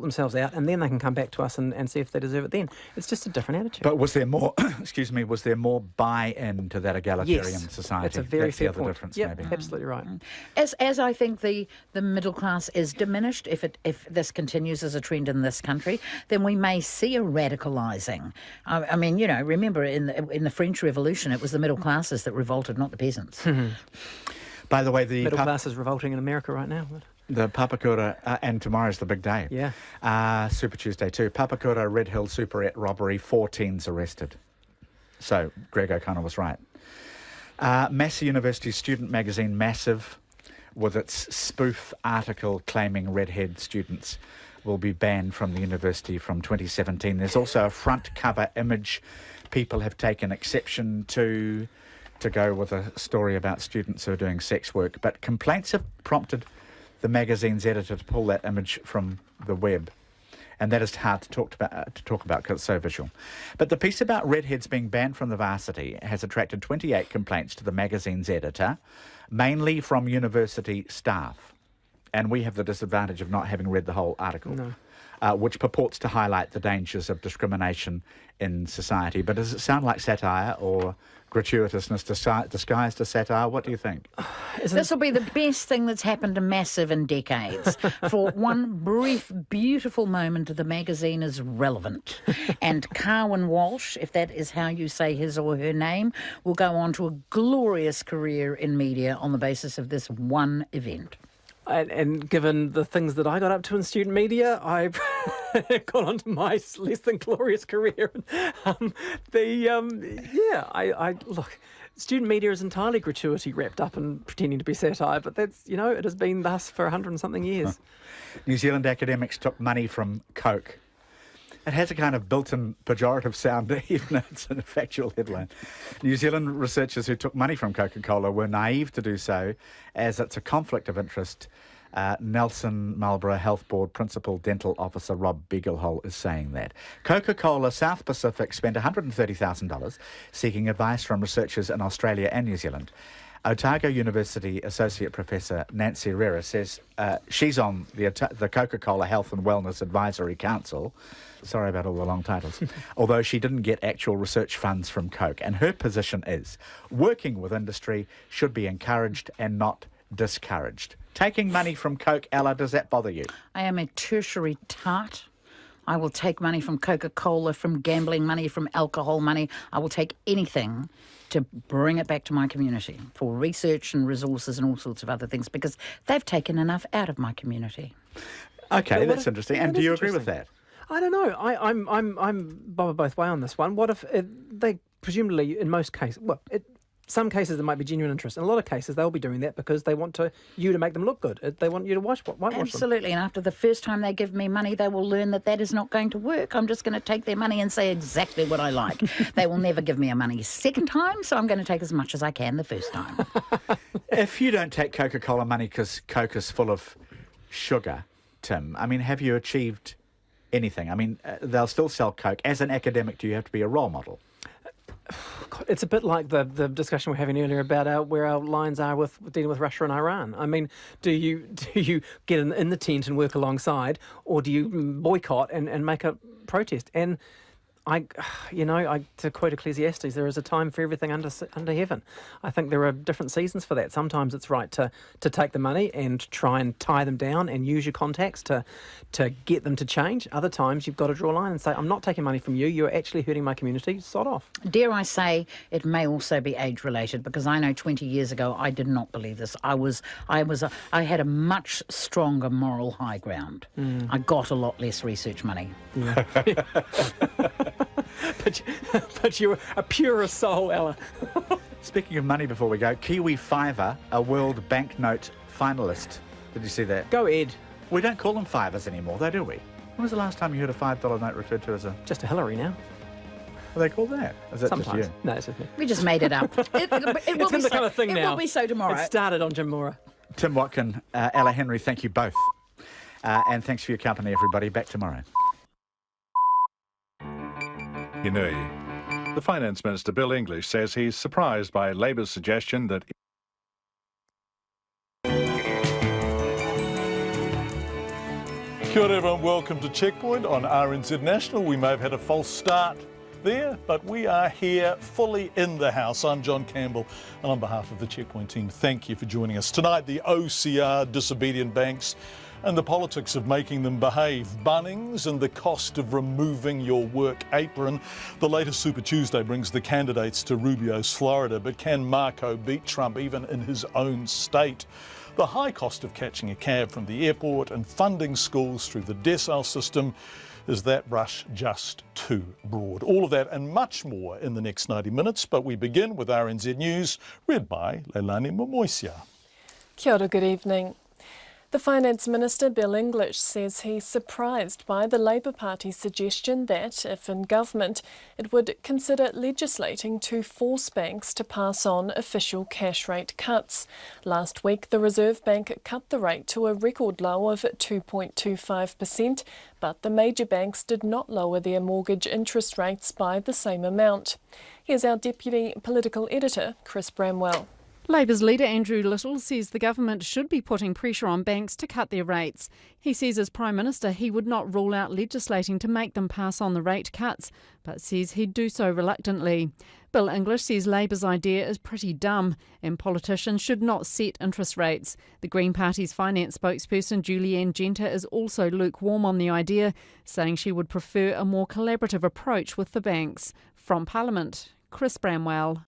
themselves out, and then they can come back to us and see if they deserve it then. It's just a different attitude. But was there more, excuse me, was there more buy-in to that egalitarian society? That's a very fair the other point. difference, Yep, maybe. absolutely right. As I think the middle class is diminished, if this continues as a trend in this country, then we may see a radicalising. I mean, remember in the French Revolution, it was the middle classes that revolted, not the peasants. By the way, the middle class is revolting in America right now. The Papakura, and tomorrow's the big day. Yeah. Super Tuesday too. Papakura Red Hill Superette robbery, 4 teens arrested. So Greg O'Connor was right. Massey University student magazine Massive, with its spoof article claiming redhead students, will be banned from the university from 2017. There's also a front cover image people have taken exception to go with a story about students who are doing sex work, but complaints have prompted the magazine's editor to pull that image from the web. And that is hard to talk about because it's so visual. But the piece about redheads being banned from the varsity has attracted 28 complaints to the magazine's editor, mainly from university staff. And we have the disadvantage of not having read the whole article, which purports to highlight the dangers of discrimination in society. But does it sound like satire or gratuitousness disguised as satire? What do you think? This will be the best thing that's happened to Massive in decades. For one brief, beautiful moment, the magazine is relevant. And Carwyn Walsh, if that is how you say his or her name, will go on to a glorious career in media on the basis of this one event. And given the things that I got up to in student media, I got onto my less than glorious career. Look, student media is entirely gratuity wrapped up in pretending to be satire, but that's, it has been thus for 100 and something years. New Zealand academics took money from Coke. It has a kind of built-in pejorative sound, even though it's a factual headline. New Zealand researchers who took money from Coca-Cola were naive to do so, as it's a conflict of interest. Nelson Marlborough Health Board Principal Dental Officer Rob Beaglehole is saying that. Coca-Cola South Pacific spent $130,000 seeking advice from researchers in Australia and New Zealand. Otago University Associate Professor Nancy Rera says she's on the Coca-Cola Health and Wellness Advisory Council. Sorry about all the long titles. Although she didn't get actual research funds from Coke. And her position is working with industry should be encouraged and not discouraged. Taking money from Coke, Ella, does that bother you? I am a tertiary tart. I will take money from Coca-Cola, from gambling money, from alcohol money. I will take anything to bring it back to my community for research and resources and all sorts of other things, because they've taken enough out of my community. Okay, that's interesting. And do you agree with that? I don't know. I'm bothered both way on this one. What if they presumably, in most cases, some cases there might be genuine interest. In a lot of cases, they'll be doing that because they want you to make them look good. They want you to whitewash them. Absolutely. And after the first time they give me money, they will learn that is not going to work. I'm just going to take their money and say exactly what I like. They will never give me a money second time, so I'm going to take as much as I can the first time. If you don't take Coca-Cola money because Coke is full of sugar, Tim, I mean, have you achieved anything? I mean, they'll still sell Coke. As an academic, do you have to be a role model? It's a bit like the discussion we were having earlier about where our lines are with dealing with Russia and Iran. I mean, do you get in the tent and work alongside, or do you boycott and make a protest? And to quote Ecclesiastes, there is a time for everything under heaven. I think there are different seasons for that. Sometimes it's right to take the money and try and tie them down and use your contacts to get them to change. Other times you've got to draw a line and say, I'm not taking money from you. You're actually hurting my community. Sod off. Dare I say it may also be age-related, because I know 20 years ago I did not believe this. I had a much stronger moral high ground. I got a lot less research money. Yeah. But you're a purer soul, Ella. Speaking of money, before we go, Kiwi Fiver, a World Banknote finalist. Did you see that? Go Ed. We don't call them fivers anymore, though, do we? When was the last time you heard a $5 note referred to as a... Just a Hillary now. Are they called that? Is that Sometimes. just you? No, it's just me. We just made it up. It will be the kind of thing now. It will be so tomorrow. It started on Jim Mora. Tim Watkin, Ella Henry, thank you both. And thanks for your company, everybody. Back tomorrow. The Finance Minister, Bill English, says he's surprised by Labour's suggestion that Kia ora everyone, welcome to Checkpoint on RNZ National. We may have had a false start there, but we are here fully in the house. I'm John Campbell, and on behalf of the Checkpoint team, thank you for joining us. Tonight, the OCR, disobedient banks, and the politics of making them behave. Bunnings and the cost of removing your work apron. The latest Super Tuesday brings the candidates to Rubio's Florida, but can Marco beat Trump even in his own state? The high cost of catching a cab from the airport and funding schools through the decile system, is that brush just too broad? All of that and much more in the next 90 minutes, but we begin with RNZ News, read by Leilani Momoisia. Kia ora, good evening. The Finance Minister, Bill English, says he's surprised by the Labour Party's suggestion that, if in government, it would consider legislating to force banks to pass on official cash rate cuts. Last week, the Reserve Bank cut the rate to a record low of 2.25%, but the major banks did not lower their mortgage interest rates by the same amount. Here's our Deputy Political Editor, Chris Bramwell. Labour's leader Andrew Little says the government should be putting pressure on banks to cut their rates. He says as Prime Minister he would not rule out legislating to make them pass on the rate cuts, but says he'd do so reluctantly. Bill English says Labour's idea is pretty dumb and politicians should not set interest rates. The Green Party's finance spokesperson Julianne Genter is also lukewarm on the idea, saying she would prefer a more collaborative approach with the banks. From Parliament, Chris Bramwell.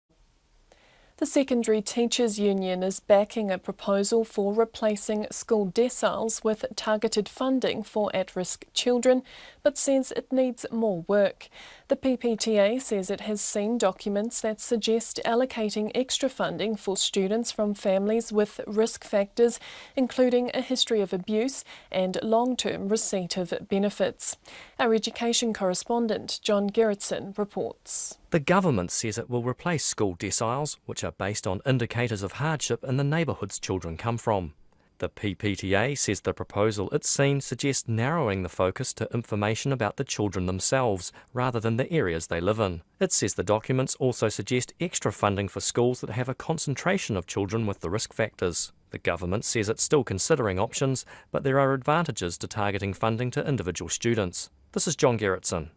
The Secondary Teachers Union is backing a proposal for replacing school deciles with targeted funding for at-risk children, but says it needs more work. The PPTA says it has seen documents that suggest allocating extra funding for students from families with risk factors, including a history of abuse and long-term receipt of benefits. Our education correspondent, John Gerritsen, reports. The government says it will replace school deciles, which are based on indicators of hardship in the neighbourhoods children come from. The PPTA says the proposal it's seen suggests narrowing the focus to information about the children themselves, rather than the areas they live in. It says the documents also suggest extra funding for schools that have a concentration of children with the risk factors. The government says it's still considering options, but there are advantages to targeting funding to individual students. This is John Gerritsen.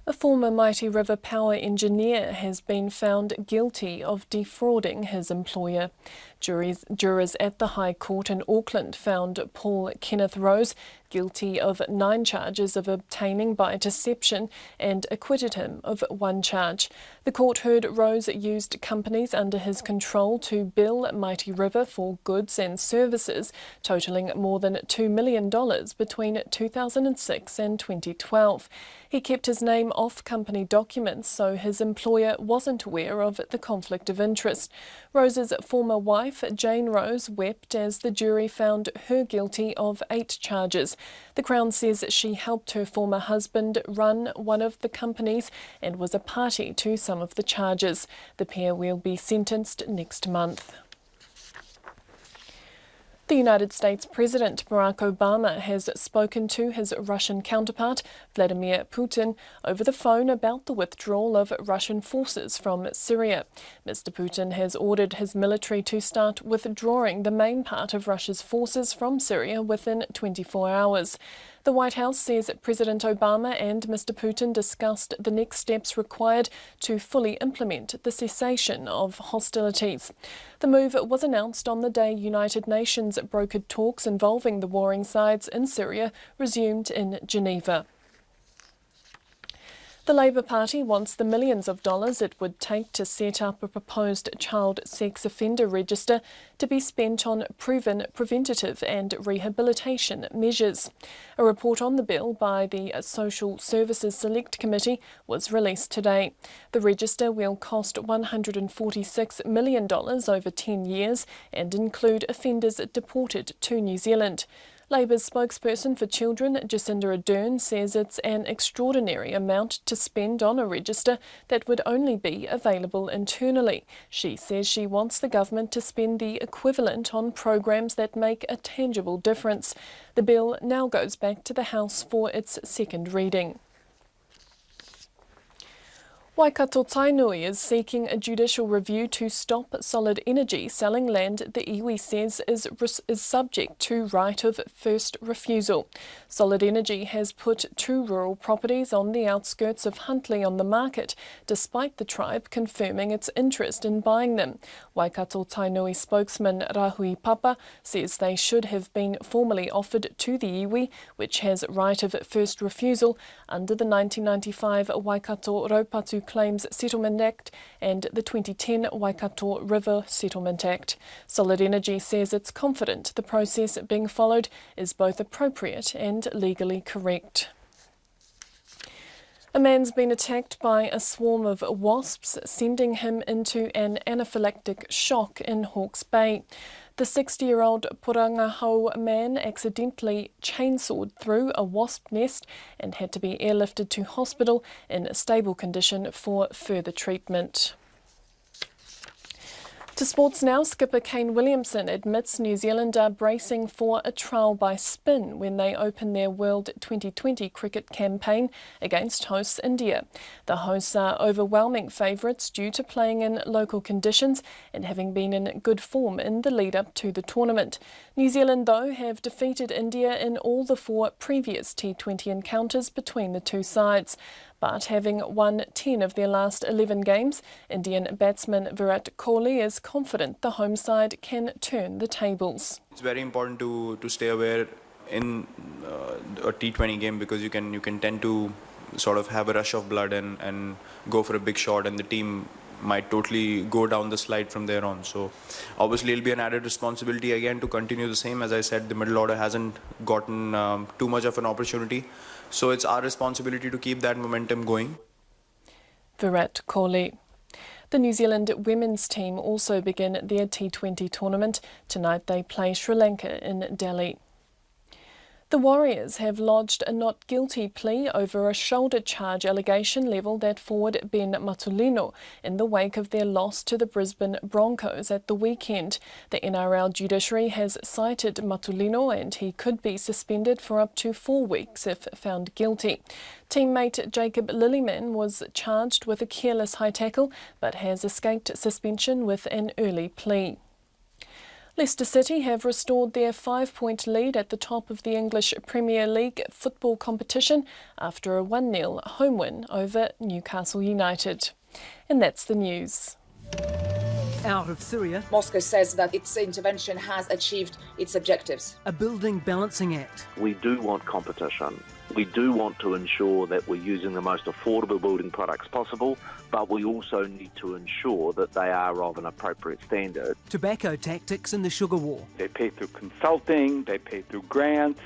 A former Mighty River power engineer has been found guilty of defrauding his employer. Jurors at the High Court in Auckland found Paul Kenneth Rose guilty of 9 charges of obtaining by deception and acquitted him of 1 charge. The court heard Rose used companies under his control to bill Mighty River for goods and services totalling more than $2 million between 2006 and 2012. He kept his name off company documents, so his employer wasn't aware of the conflict of interest. Rose's former wife, Jane Rose, wept as the jury found her guilty of 8 charges. The Crown says she helped her former husband run one of the companies and was a party to some of the charges. The pair will be sentenced next month. The United States President Barack Obama has spoken to his Russian counterpart, Vladimir Putin, over the phone about the withdrawal of Russian forces from Syria. Mr. Putin has ordered his military to start withdrawing the main part of Russia's forces from Syria within 24 hours. The White House says President Obama and Mr. Putin discussed the next steps required to fully implement the cessation of hostilities. The move was announced on the day United Nations brokered talks involving the warring sides in Syria resumed in Geneva. The Labour Party wants the millions of dollars it would take to set up a proposed child sex offender register to be spent on proven preventative and rehabilitation measures. A report on the bill by the Social Services Select Committee was released today. The register will cost $146 million over 10 years and include offenders deported to New Zealand. Labour's spokesperson for children, Jacinda Ardern, says it's an extraordinary amount to spend on a register that would only be available internally. She says she wants the government to spend the equivalent on programs that make a tangible difference. The bill now goes back to the House for its second reading. Waikato Tainui is seeking a judicial review to stop Solid Energy selling land the iwi says is subject to right of first refusal. Solid Energy has put 2 rural properties on the outskirts of Huntly on the market, despite the tribe confirming its interest in buying them. Waikato Tainui spokesman Rahui Papa says they should have been formally offered to the iwi, which has right of first refusal under the 1995 Waikato Raupatu Claims Settlement Act and the 2010 Waikato River Settlement Act. Solid Energy says it's confident the process being followed is both appropriate and legally correct. A man's been attacked by a swarm of wasps, sending him into an anaphylactic shock in Hawke's Bay. The 60-year-old Porangahau man accidentally chainsawed through a wasp nest and had to be airlifted to hospital in a stable condition for further treatment. To sports now, skipper Kane Williamson admits New Zealand are bracing for a trial by spin when they open their World 2020 cricket campaign against hosts India. The hosts are overwhelming favourites due to playing in local conditions and having been in good form in the lead-up to the tournament. New Zealand, though, have defeated India in all the 4 previous T20 encounters between the two sides. But having won 10 of their last 11 games, Indian batsman Virat Kohli is confident the home side can turn the tables. It's very important to stay aware in a T20 game because you can tend to sort of have a rush of blood and go for a big shot, and the team might totally go down the slide from there on. So obviously it'll be an added responsibility again to continue the same. As I said, the middle order hasn't gotten too much of an opportunity. So it's our responsibility to keep that momentum going. Virat Kohli. The New Zealand women's team also begin their T20 tournament. Tonight they play Sri Lanka in Delhi. The Warriors have lodged a not guilty plea over a shoulder charge allegation levelled at forward Ben Matulino in the wake of their loss to the Brisbane Broncos at the weekend. The NRL judiciary has cited Matulino and he could be suspended for up to 4 weeks if found guilty. Teammate Jacob Lillyman was charged with a careless high tackle but has escaped suspension with an early plea. Leicester City have restored their 5-point lead at the top of the English Premier League football competition after a 1-0 home win over Newcastle United. And that's the news. Out of Syria, Moscow says that its intervention has achieved its objectives. a building balancing act. We do want competition. We do want to ensure that we're using the most affordable building products possible, but we also need to ensure that they are of an appropriate standard. Tobacco tactics in the sugar war. They pay through consulting, they pay through grants,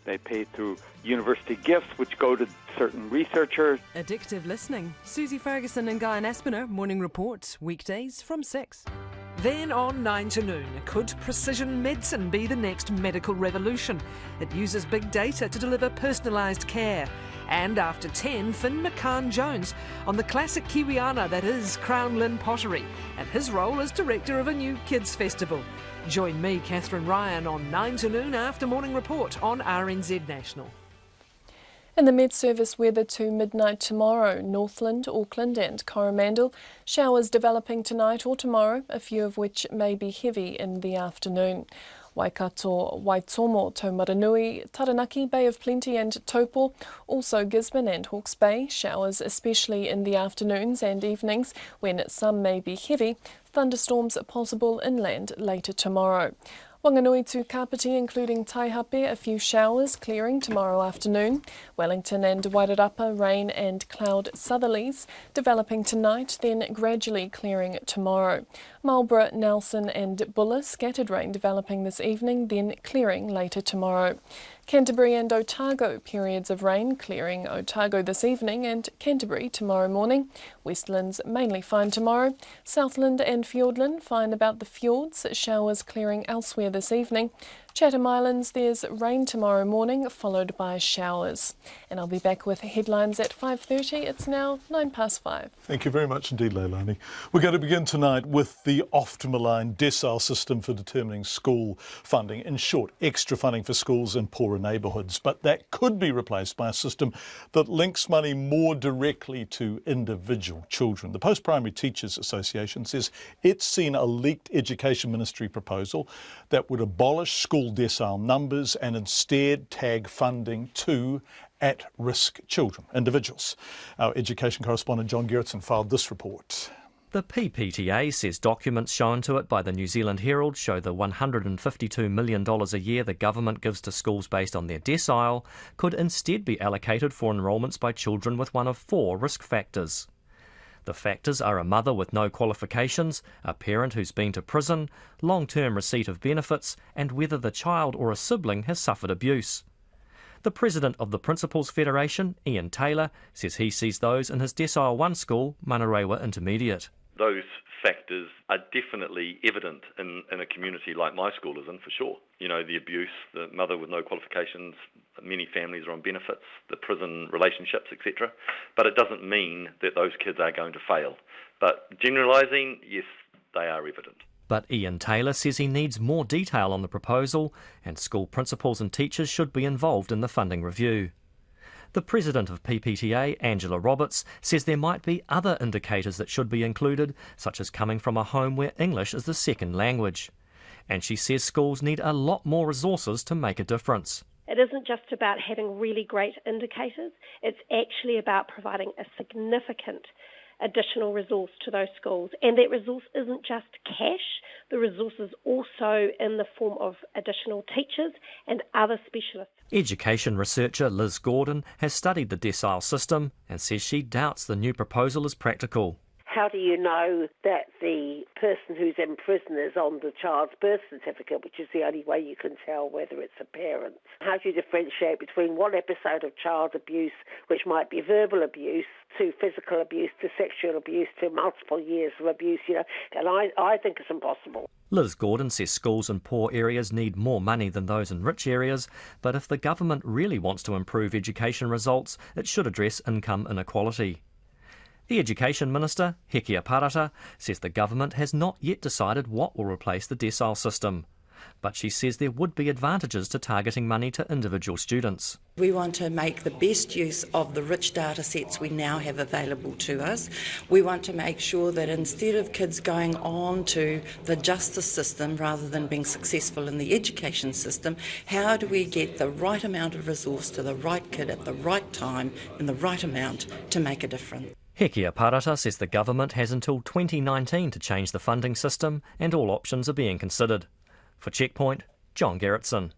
they pay through university gifts which go to certain researchers. Addictive listening. Susie Ferguson and Guy Aspinall, Morning Report, weekdays from 6. Then on 9 to noon, could precision medicine be the next medical revolution? It uses big data to deliver personalised care. And after 10, Finn McCann-Jones on the classic Kiwiana that is Crown Lynn Pottery and his role as director of a new kids festival. Join me, Catherine Ryan, on 9 to noon after Morning Report on RNZ National. In the Met Service weather to midnight tomorrow, Northland, Auckland and Coromandel. Showers developing tonight or tomorrow, a few of which may be heavy in the afternoon. Waikato, Waitomo, Taumaranui, Taranaki, Bay of Plenty and Taupo. Also Gisborne and Hawke's Bay. Showers especially in the afternoons and evenings when some may be heavy. Thunderstorms possible inland later tomorrow. Wanganui to Kapiti, including Taihape, a few showers clearing tomorrow afternoon. Wellington and Wairarapa, rain and cloud southerlies developing tonight, then gradually clearing tomorrow. Marlborough, Nelson and Buller, scattered rain developing this evening, then clearing later tomorrow. Canterbury and Otago, periods of rain clearing Otago this evening and Canterbury tomorrow morning. Westlands mainly fine tomorrow. Southland and Fiordland fine about the fjords, showers clearing elsewhere this evening. Chatham Islands, there's rain tomorrow morning, followed by showers. And I'll be back with headlines at 5:30. It's now 5:09. Thank you very much indeed, Leilani. We're going to begin tonight with the oft-maligned decile system for determining school funding. In short, extra funding for schools in poorer neighbourhoods. But that could be replaced by a system that links money more directly to individual children. The Post-Primary Teachers Association says it's seen a leaked Education Ministry proposal that would abolish school decile numbers and instead tag funding to at-risk children, individuals. Our education correspondent John Gerritsen filed this report. The PPTA says documents shown to it by the New Zealand Herald show the $152 million a year the government gives to schools based on their decile could instead be allocated for enrolments by children with one of 4 risk factors. The factors are a mother with no qualifications, a parent who's been to prison, long-term receipt of benefits, and whether the child or a sibling has suffered abuse. The president of the Principals Federation, Ian Taylor, says he sees those in his Decile 1 school, Manarewa Intermediate. Those factors are definitely evident in a community like my school is in, for sure. You know, the abuse, the mother with no qualifications, many families are on benefits, the prison relationships, etc. But it doesn't mean that those kids are going to fail. But generalising, yes, they are evident. But Ian Taylor says he needs more detail on the proposal, and school principals and teachers should be involved in the funding review. The president of PPTA, Angela Roberts, says there might be other indicators that should be included, such as coming from a home where English is the second language. And she says schools need a lot more resources to make a difference. It isn't just about having really great indicators, it's actually about providing a significant additional resource to those schools. And that resource isn't just cash, the resource is also in the form of additional teachers and other specialists. Education researcher Liz Gordon has studied the decile system and says she doubts the new proposal is practical. How do you know that the person who's in prison is on the child's birth certificate, which is the only way you can tell whether it's a parent? How do you differentiate between one episode of child abuse, which might be verbal abuse, to physical abuse, to sexual abuse, to multiple years of abuse, and I think it's impossible. Liz Gordon says schools in poor areas need more money than those in rich areas, but if the government really wants to improve education results, it should address income inequality. The Education Minister, Hekia Parata, says the government has not yet decided what will replace the decile system. But she says there would be advantages to targeting money to individual students. We want to make the best use of the rich data sets we now have available to us. We want to make sure that instead of kids going on to the justice system rather than being successful in the education system, how do we get the right amount of resource to the right kid at the right time in the right amount to make a difference? Hekia Parata says the government has until 2019 to change the funding system and all options are being considered. For Checkpoint, John Gerritsen.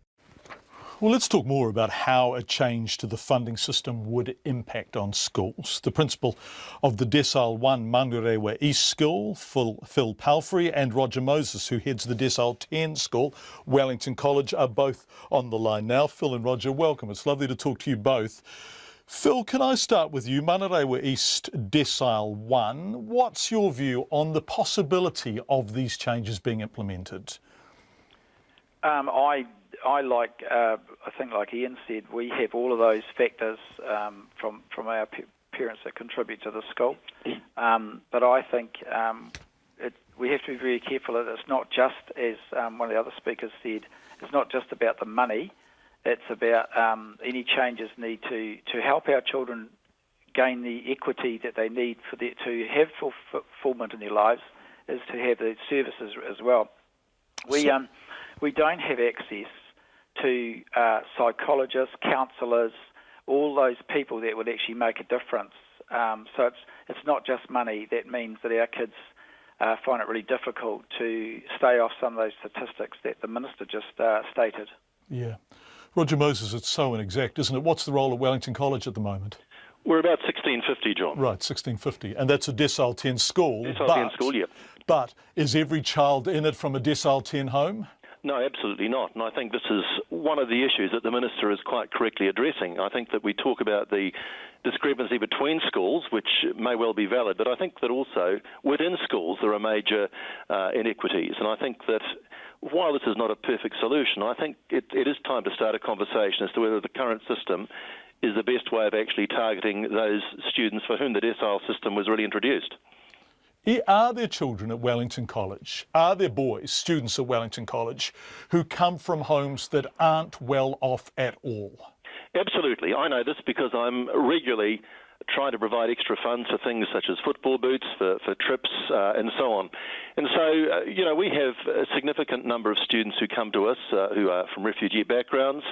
Well, let's talk more about how a change to the funding system would impact on schools. The principal of the Decile 1 Manarewa East School, Phil Palfrey, and Roger Moses, who heads the Decile 10 School, Wellington College, are both on the line now. Phil and Roger, welcome. It's lovely to talk to you both. Phil, can I start with you? Manarewa East Decile 1. What's your view on the possibility of these changes being implemented? I think like Ian said, we have all of those factors from our parents that contribute to the school. But I think we have to be very careful that it's not just, as one of the other speakers said, it's not just about the money. It's about any changes need to help our children gain the equity that they need to have fulfillment in their lives, is to have the services as well. We don't have access to psychologists, counsellors, all those people that would actually make a difference. So it's not just money. That means that our kids find it really difficult to stay off some of those statistics that the Minister just stated. Yeah. Roger Moses, it's so inexact, isn't it? What's the role of Wellington College at the moment? We're about 1650, John. Right, 1650. And that's a Decile 10 school. Decile 10 school, yep. But is every child in it from a Decile 10 home? No, absolutely not. And I think this is one of the issues that the Minister is quite correctly addressing. I think that we talk about the discrepancy between schools, which may well be valid, but I think that also within schools there are major inequities. And I think that while this is not a perfect solution, I think it is time to start a conversation as to whether the current system is the best way of actually targeting those students for whom the decile system was really introduced. Are there children at Wellington College, are there boys, students at Wellington College, who come from homes that aren't well off at all? Absolutely. I know this because I'm regularly trying to provide extra funds for things such as football boots, for trips and so on. And so, we have a significant number of students who come to us who are from refugee backgrounds.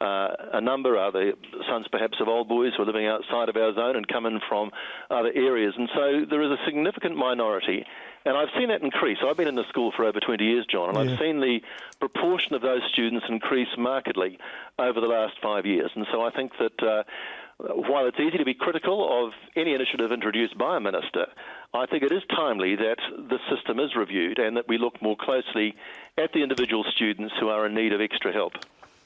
A number are the sons perhaps of old boys who are living outside of our zone and come in from other areas. And so there is a significant minority. And I've seen that increase. I've been in the school for over 20 years, John, and I've seen the proportion of those students increase markedly over the last 5 years. And so I think that while it's easy to be critical of any initiative introduced by a minister, I think it is timely that the system is reviewed and that we look more closely at the individual students who are in need of extra help.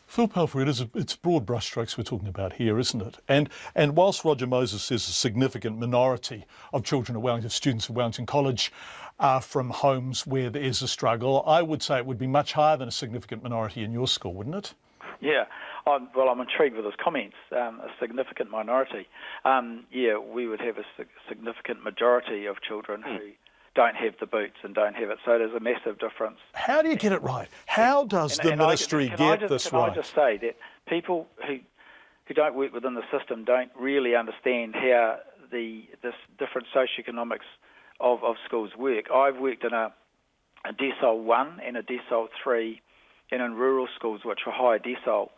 Phil Palfrey, it's broad brushstrokes we're talking about here, isn't it? And whilst Roger Moses says a significant minority of children at Wellington, students at Wellington College, are from homes where there is a struggle, I would say it would be much higher than a significant minority in your school, wouldn't it? Yeah. I'm intrigued with his comments. A significant minority. We would have a significant majority of children who don't have the boots and don't have it. So there's a massive difference. How do you get it right? How does the ministry get this right? Can I just say that people who don't work within the system don't really understand how this different socioeconomics of schools work. I've worked in a decile 1 and a decile 3 and in rural schools which are higher decile.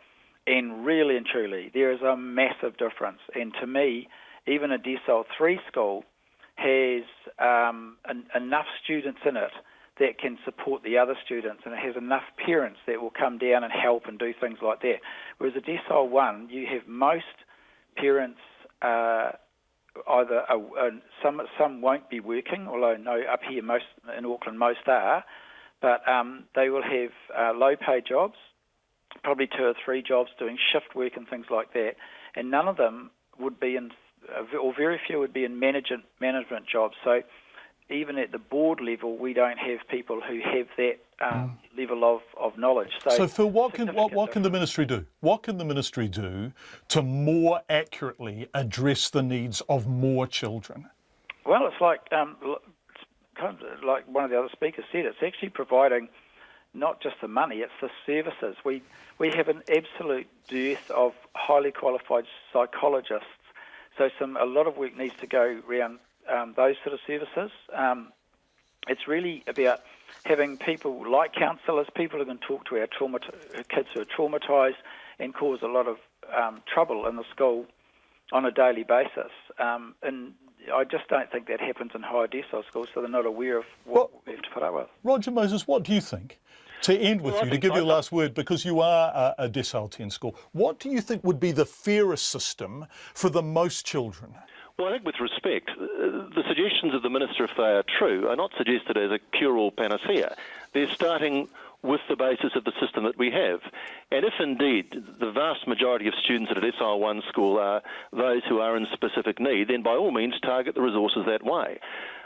And really and truly, there is a massive difference. And to me, even a decile 3 school has enough students in it that can support the other students, and it has enough parents that will come down and help and do things like that. Whereas a decile 1, you have most parents some won't be working, although no, up here most in Auckland most are, but they will have low-paid jobs, probably 2 or 3 jobs doing shift work and things like that, and none of them would be in, or very few would be in management jobs. So even at the board level, we don't have people who have that level of knowledge. So Phil, what can the ministry do? What can the ministry do to more accurately address the needs of more children? Well, it's like kind of like one of the other speakers said. It's actually providing not just the money; it's the services. We have an absolute dearth of highly qualified psychologists. So a lot of work needs to go around those sort of services. It's really about having people like counsellors, people who can talk to our kids who are traumatised and cause a lot of trouble in the school on a daily basis. And I just don't think that happens in higher decile schools, so they're not aware of what we have to put up with. Roger Moses, what do you think? To end with you, to give you the last word, because you are a decile 10 school, what do you think would be the fairest system for the most children? Well, I think with respect, the suggestions of the Minister, if they are true, are not suggested as a cure-all panacea. They're starting with the basis of the system that we have. And if indeed the vast majority of students at a decile 1 school are those who are in specific need, then by all means target the resources that way.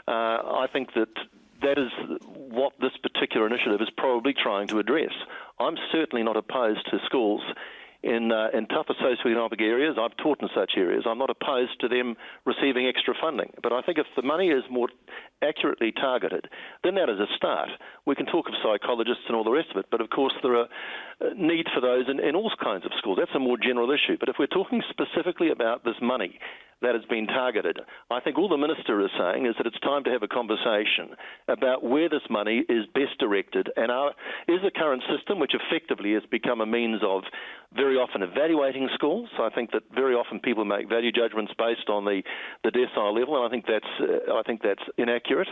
I think that is what this particular initiative is probably trying to address. I'm certainly not opposed to schools in tougher socioeconomic areas. I've taught in such areas. I'm not opposed to them receiving extra funding. But I think if the money is more accurately targeted, then that is a start. We can talk of psychologists and all the rest of it, but of course there are need for those in all kinds of schools. That's a more general issue. But if we're talking specifically about this money that has been targeted, I think all the Minister is saying is that it's time to have a conversation about where this money is best directed, and is the current system, which effectively has become a means of very often evaluating schools. I think that very often people make value judgments based on the decile level, and I think that's inaccurate.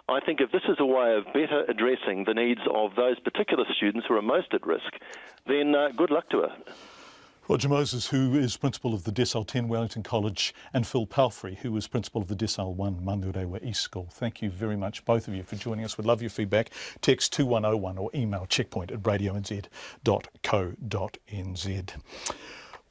I think if this is a way of better addressing the needs of those particular students who are most at risk, then good luck to her. Roger Moses, who is principal of the Decile 10 Wellington College, and Phil Palfrey, who is principal of the Decile 1 Manurewa East School. Thank you very much, both of you, for joining us. We'd love your feedback. Text 2101 or email checkpoint@radionz.co.nz.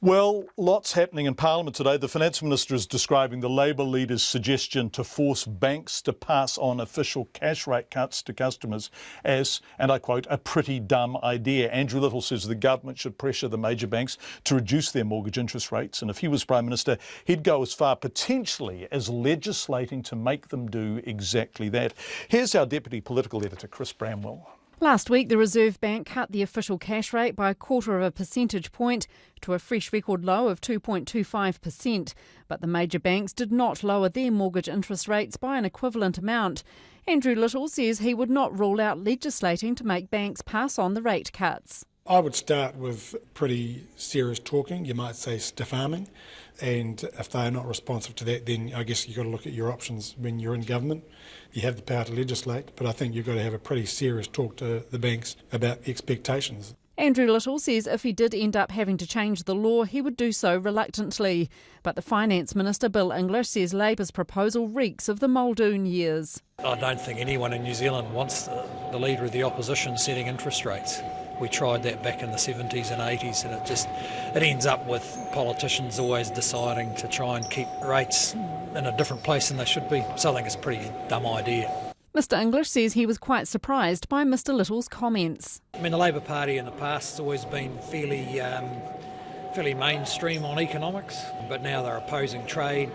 Well, lots happening in Parliament today. The Finance Minister is describing the Labour leader's suggestion to force banks to pass on official cash rate cuts to customers as, and I quote, a pretty dumb idea. Andrew Little says the government should pressure the major banks to reduce their mortgage interest rates. And if he was Prime Minister, he'd go as far potentially as legislating to make them do exactly that. Here's our Deputy Political Editor, Chris Bramwell. Last week, the Reserve Bank cut the official cash rate by 1/4 percentage point to a fresh record low of 2.25%. But the major banks did not lower their mortgage interest rates by an equivalent amount. Andrew Little says he would not rule out legislating to make banks pass on the rate cuts. I would start with pretty serious talking, you might say stiff arming, and if they are not responsive to that, then I guess you've got to look at your options when you're in government. You have the power to legislate, but I think you've got to have a pretty serious talk to the banks about the expectations. Andrew Little says if he did end up having to change the law, he would do so reluctantly. But the Finance Minister, Bill English, says Labour's proposal reeks of the Muldoon years. I don't think anyone in New Zealand wants the leader of the opposition setting interest rates. We tried that back in the 70s and 80s, and it ends up with politicians always deciding to try and keep rates in a different place than they should be. So I think it's a pretty dumb idea. Mr English says he was quite surprised by Mr Little's comments. I mean, the Labour Party in the past has always been fairly mainstream on economics, but now they're opposing trade,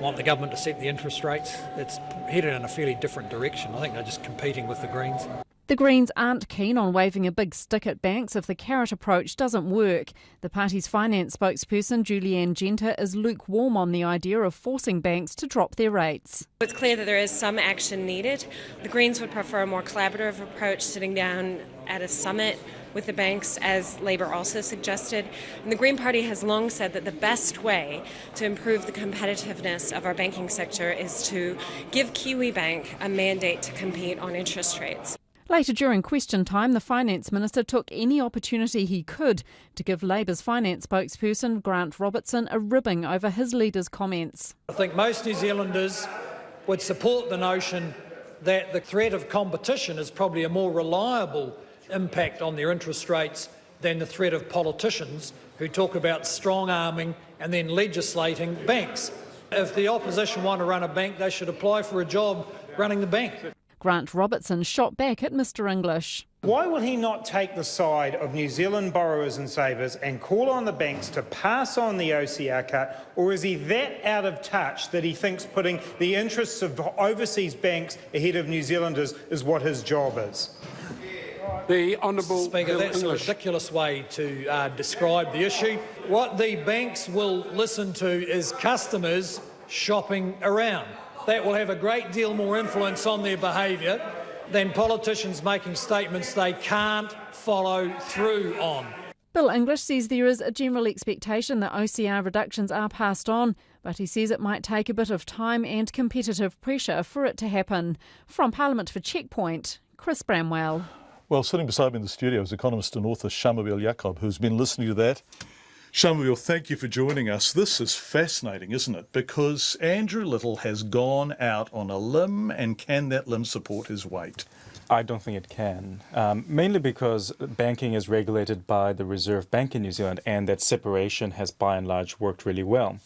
want the government to set the interest rates. It's headed in a fairly different direction. I think they're just competing with the Greens. The Greens aren't keen on waving a big stick at banks if the carrot approach doesn't work. The party's finance spokesperson, Julianne Genter, is lukewarm on the idea of forcing banks to drop their rates. It's clear that there is some action needed. The Greens would prefer a more collaborative approach, sitting down at a summit with the banks, as Labour also suggested. And the Green Party has long said that the best way to improve the competitiveness of our banking sector is to give Kiwi Bank a mandate to compete on interest rates. Later during question time, the Finance Minister took any opportunity he could to give Labour's finance spokesperson, Grant Robertson, a ribbing over his leader's comments. I think most New Zealanders would support the notion that the threat of competition is probably a more reliable impact on their interest rates than the threat of politicians who talk about strong-arming and then legislating banks. If the opposition want to run a bank, they should apply for a job running the bank. Grant Robertson shot back at Mr English. Why will he not take the side of New Zealand borrowers and savers and call on the banks to pass on the OCR cut, or is he that out of touch that he thinks putting the interests of overseas banks ahead of New Zealanders is what his job is? The Honourable Speaker, that's a ridiculous way to describe the issue. What the banks will listen to is customers shopping around. That will have a great deal more influence on their behaviour than politicians making statements they can't follow through on. Bill English says there is a general expectation that OCR reductions are passed on, but he says it might take a bit of time and competitive pressure for it to happen. From Parliament for Checkpoint, Chris Bramwell. Well, sitting beside me in the studio is economist and author Shamabeel Jacob, who's been listening to that. Shamabeel, thank you for joining us. This is fascinating, isn't it? Because Andrew Little has gone out on a limb, and can that limb support his weight? I don't think it can, mainly because banking is regulated by the Reserve Bank in New Zealand, and that separation has by and large worked really well.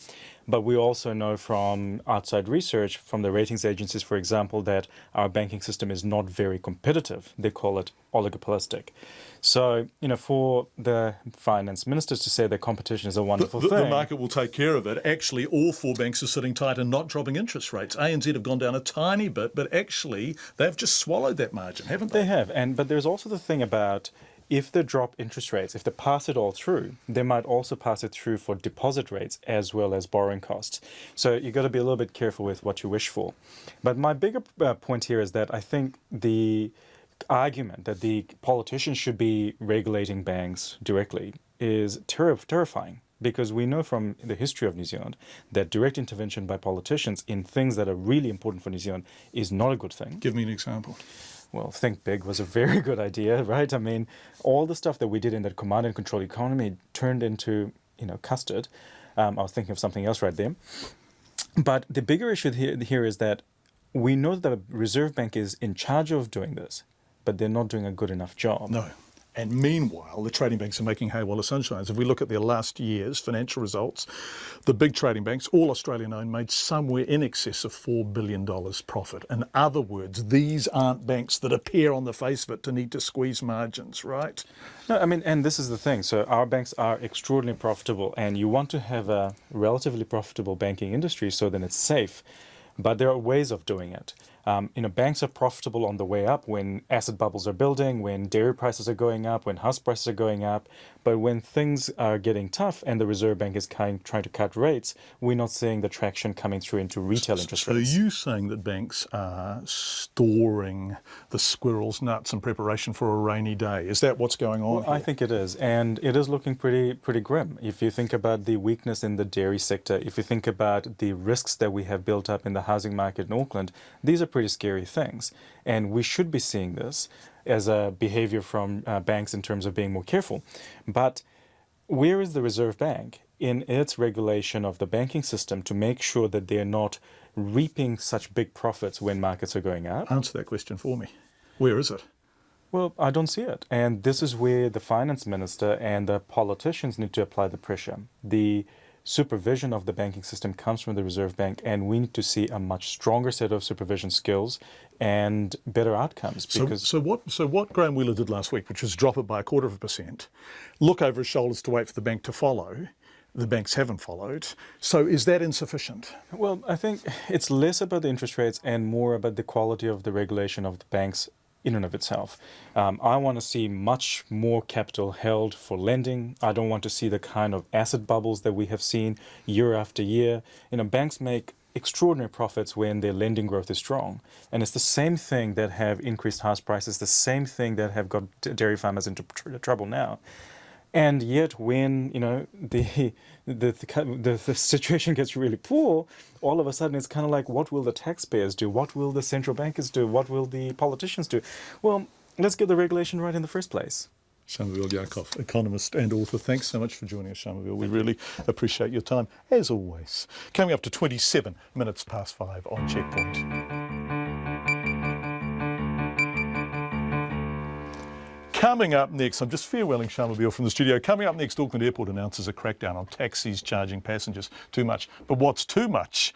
But we also know from outside research, from the ratings agencies, for example, that our banking system is not very competitive. They call it oligopolistic. So, for the finance ministers to say that competition is a wonderful thing. The market will take care of it. Actually, all four banks are sitting tight and not dropping interest rates. ANZ have gone down a tiny bit, but actually they've just swallowed that margin, haven't they? They have. But there's also the thing about if they drop interest rates, if they pass it all through, they might also pass it through for deposit rates as well as borrowing costs. So you've got to be a little bit careful with what you wish for. But my bigger point here is that I think the argument that the politicians should be regulating banks directly is terrifying, because we know from the history of New Zealand that direct intervention by politicians in things that are really important for New Zealand is not a good thing. Give me an example. Well, Think Big was a very good idea, right? I mean, all the stuff that we did in that command and control economy turned into custard. I was thinking of something else right there. But the bigger issue here is that we know that the Reserve Bank is in charge of doing this, but they're not doing a good enough job. No. And meanwhile, the trading banks are making hay while the sun shines. If we look at their last year's financial results, the big trading banks, all Australian-owned, made somewhere in excess of $4 billion profit. In other words, these aren't banks that appear on the face of it to need to squeeze margins, right? No, I mean, and this is the thing. So our banks are extraordinarily profitable, and you want to have a relatively profitable banking industry so then it's safe. But there are ways of doing it. Banks are profitable on the way up when asset bubbles are building, when dairy prices are going up, when house prices are going up. But when things are getting tough and the Reserve Bank is trying to cut rates, we're not seeing the traction coming through into retail interest rates. So are you saying that banks are storing the squirrel's nuts in preparation for a rainy day? Is that what's going on here? I think it is. And it is looking pretty grim. If you think about the weakness in the dairy sector, if you think about the risks that we have built up in the housing market in Auckland, these are pretty scary things. And we should be seeing this as a behavior from banks in terms of being more careful. But where is the Reserve Bank in its regulation of the banking system to make sure that they're not reaping such big profits when markets are going up? Answer that question for me. Where is it? Well, I don't see it. And this is where the finance minister and the politicians need to apply the pressure. The supervision of the banking system comes from the Reserve Bank, and we need to see a much stronger set of supervision skills and better outcomes. So what Graham Wheeler did last week, which was drop it by 0.25%, look over his shoulders to wait for the bank to follow, the banks haven't followed. So is that insufficient? Well, I think it's less about the interest rates and more about the quality of the regulation of the banks in and of itself. I want to see much more capital held for lending. I don't want to see the kind of asset bubbles that we have seen year after year. Banks make extraordinary profits when their lending growth is strong. And it's the same thing that have increased house prices, the same thing that have got dairy farmers into trouble now. And yet when, the situation gets really poor, all of a sudden it's kind of like, what will the taxpayers do? What will the central bankers do? What will the politicians do? Well, let's get the regulation right in the first place. Shamavil Yakov, economist and author. Thanks so much for joining us, Shamavil. We really appreciate your time, as always. Coming up to 27 minutes past 5 on Checkpoint. Coming up next, I'm just farewelling Shamavil from the studio. Coming up next, Auckland Airport announces a crackdown on taxis charging passengers too much. But what's too much?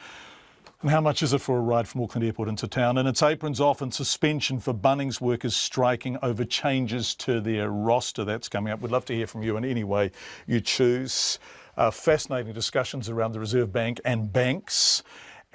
And how much is it for a ride from Auckland Airport into town? And its aprons off and suspension for Bunnings workers striking over changes to their roster. That's coming up. We'd love to hear from you in any way you choose. Fascinating discussions around the Reserve Bank and banks.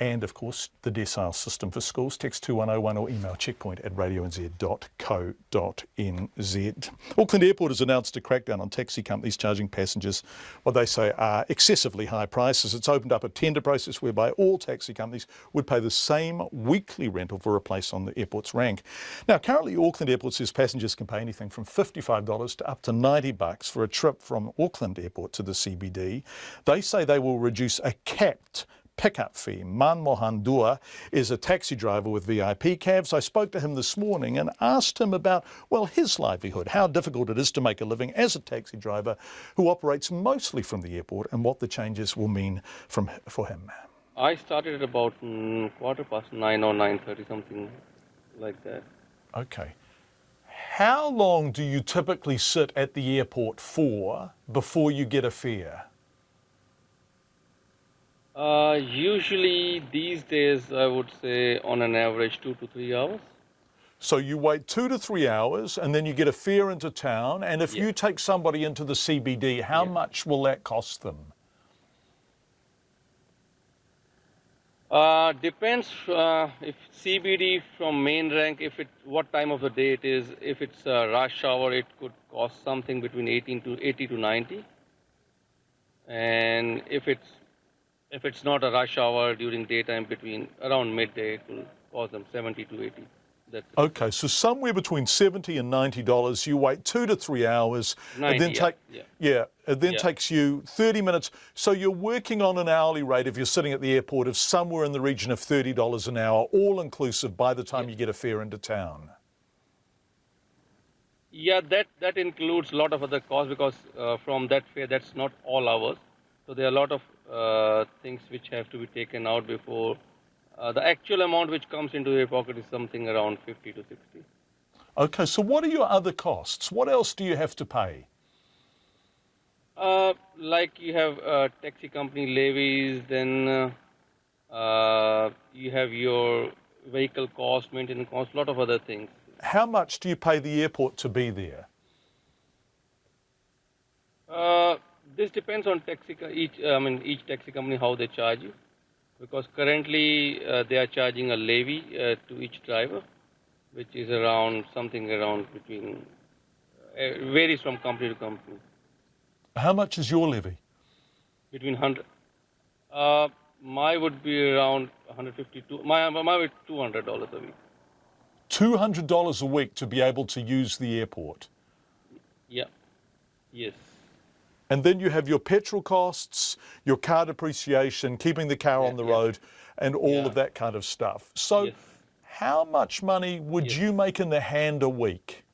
And, of course, the decile system for schools. Text 2101 or email checkpoint@radionz.co.nz. Auckland Airport has announced a crackdown on taxi companies charging passengers what they say are excessively high prices. It's opened up a tender process whereby all taxi companies would pay the same weekly rental for a place on the airport's rank. Now, currently, Auckland Airport says passengers can pay anything from $55 to up to $90 for a trip from Auckland Airport to the CBD. They say they will reduce a capped pickup fee. Man Mohandua is a taxi driver with VIP cabs. I spoke to him this morning and asked him about, his livelihood, how difficult it is to make a living as a taxi driver who operates mostly from the airport and what the changes will mean for him. I started at about 9:15 or 9:30, something like that. Okay. How long do you typically sit at the airport for before you get a fare? Usually these days, I would say on an average 2 to 3 hours. So you wait 2 to 3 hours and then you get a fare into town. And if you take somebody into the CBD, how much will that cost them? Depends if CBD from main rank, what time of the day it is. If it's a rush hour, it could cost something between 80 to 90. And if it's not a rush hour during daytime, around midday, it will cost them 70 to 80. That's it. Okay, so somewhere between $70 and $90, you wait 2 to 3 hours, 90, and then takes you 30 minutes. So you're working on an hourly rate if you're sitting at the airport of somewhere in the region of $30 an hour, all inclusive by the time you get a fare into town. Yeah, that includes a lot of other costs because from that fare, that's not all ours. So there are a lot of things which have to be taken out before the actual amount which comes into your pocket is something around 50 to 60. Okay, so what are your other costs? What else do you have to pay? Like you have taxi company levies, then you have your vehicle cost, maintenance cost, a lot of other things. How much do you pay the airport to be there? This depends on each taxi company how they charge you, because currently they are charging a levy to each driver, which is around between varies from company to company. How much is your levy? Between 100. My would be around 152. My would $200 a week. $200 a week to be able to use the airport. Yeah. Yes. And then you have your petrol costs, your car depreciation, keeping the car on the road, and all of that kind of stuff. So how much money would you make in the hand a week?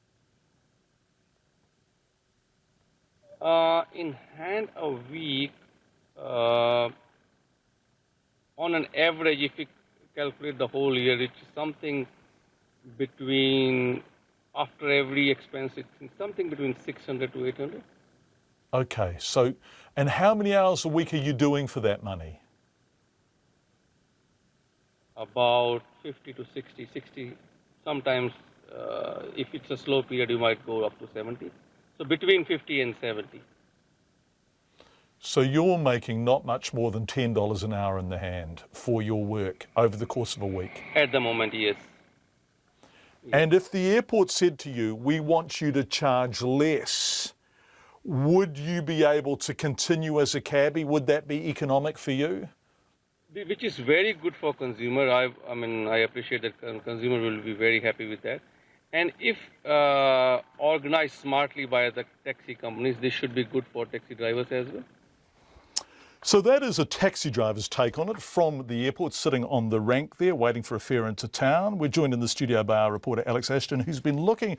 In hand a week, on an average, if you calculate the whole year, it's something between, after every expense, it's something between 600 to 800. Okay, so, and how many hours a week are you doing for that money? About 50 to 60. Sometimes, if it's a slow period, you might go up to 70. So between 50 and 70. So you're making not much more than $10 an hour in the hand for your work over the course of a week? At the moment, yes. And if the airport said to you, we want you to charge less, would you be able to continue as a cabbie? Would that be economic for you? Which is very good for consumer. I appreciate that consumer will be very happy with that. And if organized smartly by the taxi companies, this should be good for taxi drivers as well. So that is a taxi driver's take on it from the airport, sitting on the rank there, waiting for a fare into town. We're joined in the studio by our reporter Alex Ashton, who's been looking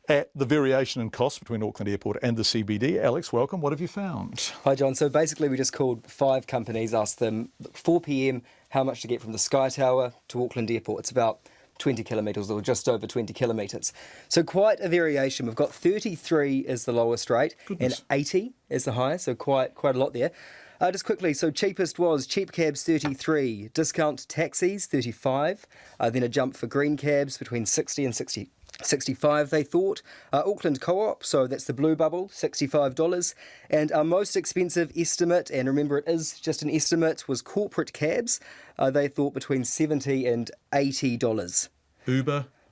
at the variation in costs between Auckland Airport and the CBD. Alex, welcome. What have you found? Hi, John. So basically we just called 5 companies, asked them 4 p.m. how much to get from the Sky Tower to Auckland Airport. It's about 20 kilometres or just over 20 kilometres. So quite a variation. We've got 33 is the lowest rate and 80 is the highest, so quite a lot there. Just quickly, so cheapest was cheap cabs 33, discount taxis 35, then a jump for green cabs between 60 and 65 they thought. Auckland Co-op, so that's the blue bubble, $65. And our most expensive estimate, and remember it is just an estimate, was corporate cabs. They thought between $70 and $80.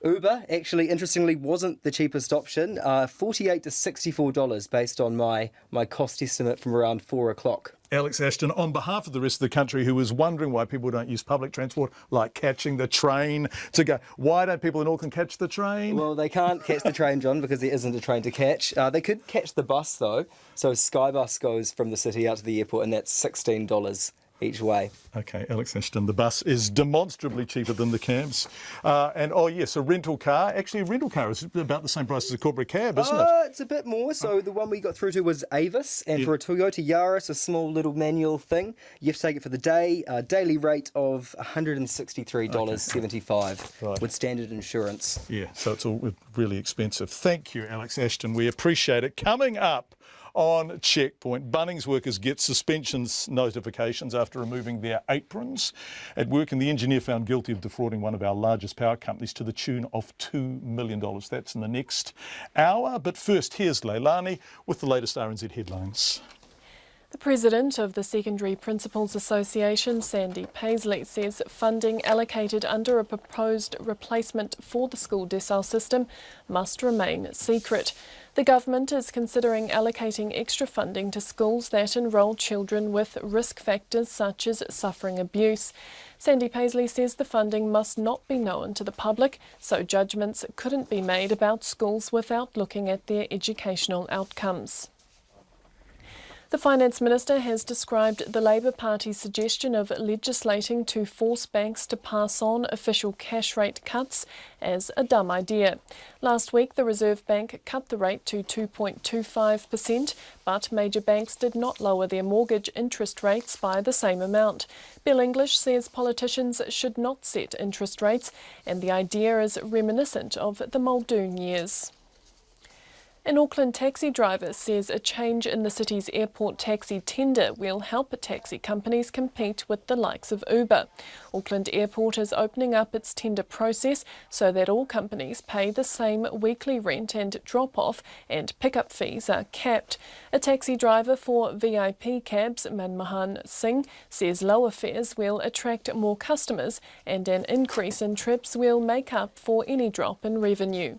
Uber, actually, interestingly, wasn't the cheapest option. $48 to $64 based on my cost estimate from around 4 o'clock. Alex Ashton, on behalf of the rest of the country who is wondering why people don't use public transport, like catching the train to go. Why don't people in Auckland catch the train? Well, they can't catch the train, John, because there isn't a train to catch. They could catch the bus, though. So Skybus goes from the city out to the airport, and that's $16 each way. Okay, Alex Ashton, the bus is demonstrably cheaper than the cabs. And, oh yes, a rental car. Actually, a rental car is about the same price as a corporate cab, isn't it? It's a bit more. So the one we got through to was Avis, and for a Toyota Yaris, a small little manual thing, you have to take it for the day. Daily rate of $163.75 with standard insurance. Yeah, so it's all really expensive. Thank you, Alex Ashton. We appreciate it. Coming up on Checkpoint, Bunnings workers get suspensions notifications after removing their aprons at work, and the engineer found guilty of defrauding one of our largest power companies to the tune of $2 million. That's in the next hour. But first, here's Leilani with the latest RNZ headlines. The President of the Secondary Principals Association, Sandy Paisley, says funding allocated under a proposed replacement for the school decile system must remain secret. The government is considering allocating extra funding to schools that enrol children with risk factors such as suffering abuse. Sandy Paisley says the funding must not be known to the public, so judgments couldn't be made about schools without looking at their educational outcomes. The Finance Minister has described the Labour Party's suggestion of legislating to force banks to pass on official cash rate cuts as a dumb idea. Last week, the Reserve Bank cut the rate to 2.25%, but major banks did not lower their mortgage interest rates by the same amount. Bill English says politicians should not set interest rates, and the idea is reminiscent of the Muldoon years. An Auckland taxi driver says a change in the city's airport taxi tender will help taxi companies compete with the likes of Uber. Auckland Airport is opening up its tender process so that all companies pay the same weekly rent and drop-off and pick-up fees are capped. A taxi driver for VIP cabs, Manmohan Singh, says lower fares will attract more customers and an increase in trips will make up for any drop in revenue.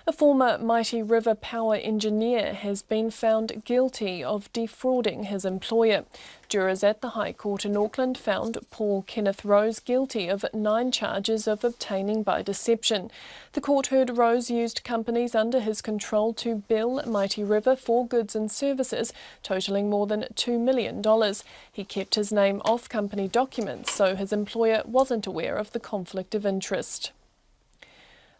A former Mighty River power engineer has been found guilty of defrauding his employer. Jurors at the High Court in Auckland found Paul Kenneth Rose guilty of 9 charges of obtaining by deception. The court heard Rose used companies under his control to bill Mighty River for goods and services totalling more than $2 million. He kept his name off company documents, so his employer wasn't aware of the conflict of interest.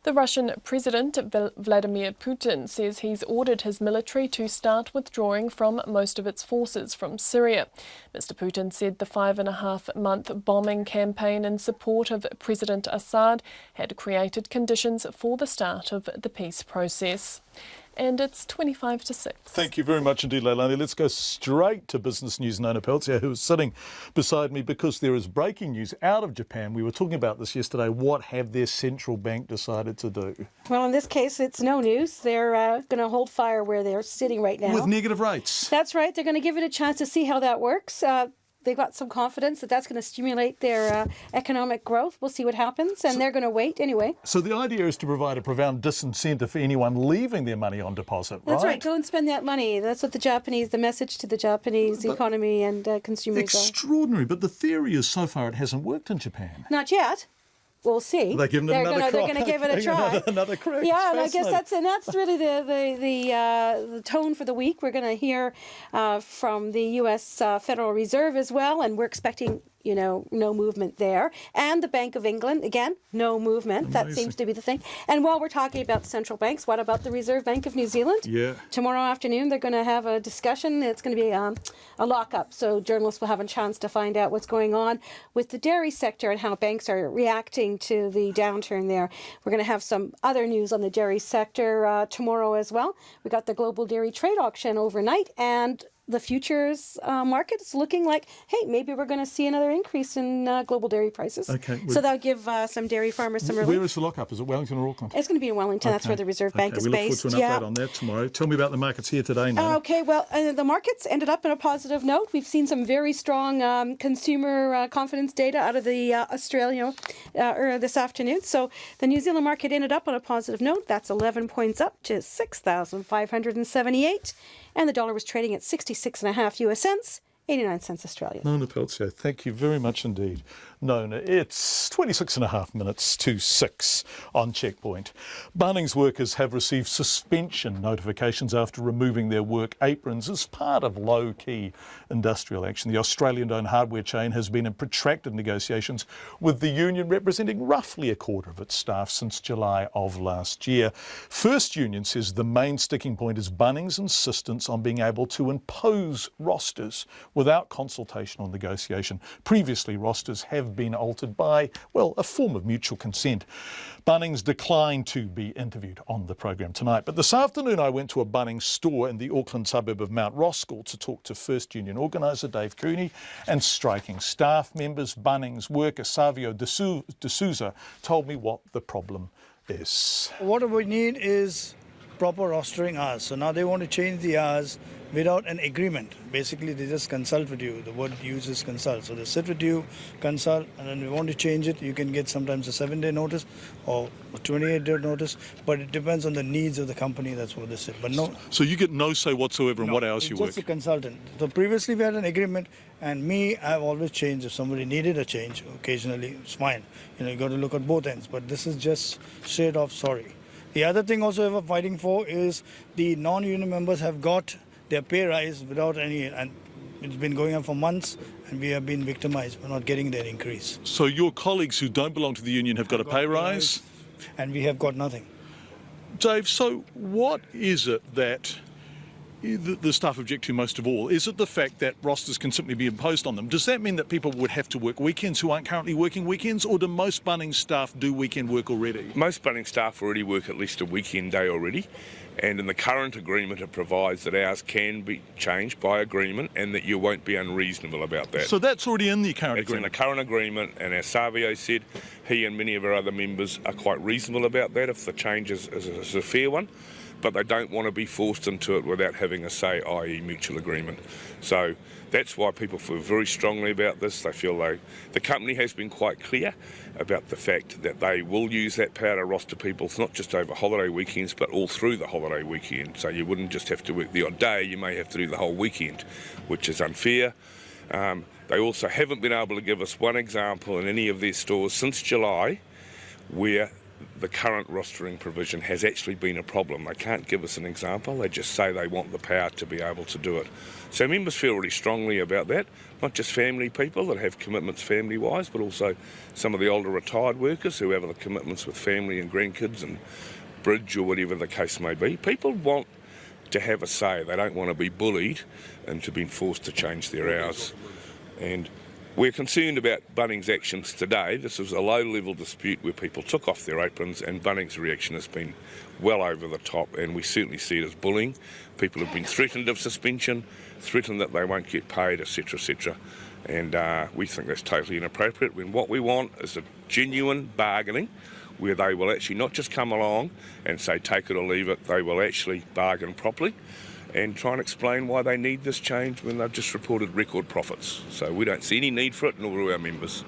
The Russian President Vladimir Putin says he's ordered his military to start withdrawing from most of its forces from Syria. Mr. Putin said the 5.5-month bombing campaign in support of President Assad had created conditions for the start of the peace process. And it's 25 to 6. Thank you very much indeed, Leilani. Let's go straight to business news. Nona Peltier, who is sitting beside me, because there is breaking news out of Japan. We were talking about this yesterday. What have their central bank decided to do? Well, in this case, it's no news. They're going to hold fire where they're sitting right now. With negative rates. That's right. They're going to give it a chance to see how that works. They've got some confidence that that's going to stimulate their economic growth. We'll see what happens, and they're going to wait anyway. So the idea is to provide a profound disincentive for anyone leaving their money on deposit, right? That's right. Go and spend that money. That's what the message to the Japanese economy and consumers Extraordinary, but the theory is so far it hasn't worked in Japan. Not yet. We'll see. They're going to give it a try. Another crack. Yeah, and I guess that's really the tone for the week. We're going to hear from the U.S. Federal Reserve as well, and we're expecting no movement there. And the Bank of England, again, no movement. Amazing. That seems to be the thing. And while we're talking about central banks, what about the Reserve Bank of New Zealand? Yeah. Tomorrow afternoon, they're going to have a discussion. It's going to be a lockup, so journalists will have a chance to find out what's going on with the dairy sector and how banks are reacting to the downturn there. We're going to have some other news on the dairy sector tomorrow as well. We got the global dairy trade auction overnight, and the futures market is looking like, hey, maybe we're going to see another increase in global dairy prices. Okay. So that'll give some dairy farmers some relief. Where is the lockup? Is it Wellington or Auckland? It's going to be in Wellington. That's where the Reserve Bank is we look based. Forward to an update on that tomorrow. Tell me about the markets here today now. Okay, well, the markets ended up on a positive note. We've seen some very strong consumer confidence data out of the Australia this afternoon. So the New Zealand market ended up on a positive note. That's 11 points up to 6,578. And the dollar was trading at 66.5 US cents, 89 cents Australian. Nona Peltier, thank you very much indeed. Nona, it's 26.5 minutes to 6 on Checkpoint. Bunnings workers have received suspension notifications after removing their work aprons as part of low-key industrial action. The Australian-owned hardware chain has been in protracted negotiations with the union, representing roughly a quarter of its staff since July of last year. First Union says the main sticking point is Bunnings' insistence on being able to impose rosters without consultation or negotiation. Previously, rosters have been altered by, a form of mutual consent. Bunnings declined to be interviewed on the program tonight. But this afternoon I went to a Bunnings store in the Auckland suburb of Mount Roskill to talk to First Union organiser Dave Cooney and striking staff members. Bunnings worker Savio D'Souza told me what the problem is. What we need is proper rostering hours. So now they want to change the hours without an agreement. Basically, they just consult with you. The word used is consult. So they sit with you, consult, and then we want to change it. You can get sometimes a 7-day notice or a 28-day notice, but it depends on the needs of the company. That's what they say. But no. So you get no say whatsoever in what hours you work? Just a consultant. So previously we had an agreement, and I've always changed. If somebody needed a change, occasionally, it's fine. You got to look at both ends. But this is just straight off sorry. The other thing also we're fighting for is the non-union members have got their pay rise without any, and it's been going on for months, and we have been victimised for not getting that increase. So your colleagues who don't belong to the union have got a pay rise? And we have got nothing. Dave, so what is it that the staff object to most of all? Is it the fact that rosters can simply be imposed on them? Does that mean that people would have to work weekends who aren't currently working weekends, or do most Bunnings staff do weekend work already? Most Bunnings staff already work at least a weekend day already, and in the current agreement it provides that hours can be changed by agreement and that you won't be unreasonable about that. So that's already in the current agreement? It's in the current agreement, and as Savio said, he and many of our other members are quite reasonable about that if the change is a fair one. But they don't want to be forced into it without having a say, i.e. mutual agreement. So that's why people feel very strongly about this. They feel the company has been quite clear about the fact that they will use that power to roster people, not just over holiday weekends, but all through the holiday weekend. So you wouldn't just have to work the odd day, you may have to do the whole weekend, which is unfair. They also haven't been able to give us one example in any of their stores since July where the current rostering provision has actually been a problem. They can't give us an example, they just say they want the power to be able to do it. So members feel really strongly about that, not just family people that have commitments family-wise, but also some of the older retired workers who have other commitments with family and grandkids and bridge or whatever the case may be. People want to have a say, they don't want to be bullied into being forced to change their hours. And we're concerned about Bunnings' actions today. This was a low-level dispute where people took off their aprons, and Bunnings' reaction has been well over the top, and we certainly see it as bullying. People have been threatened of suspension, threatened that they won't get paid, etc., etc. And we think that's totally inappropriate, when what we want is a genuine bargaining where they will actually not just come along and say take it or leave it, they will actually bargain properly and try and explain why they need this change when they've just reported record profits. So we don't see any need for it, nor do our members.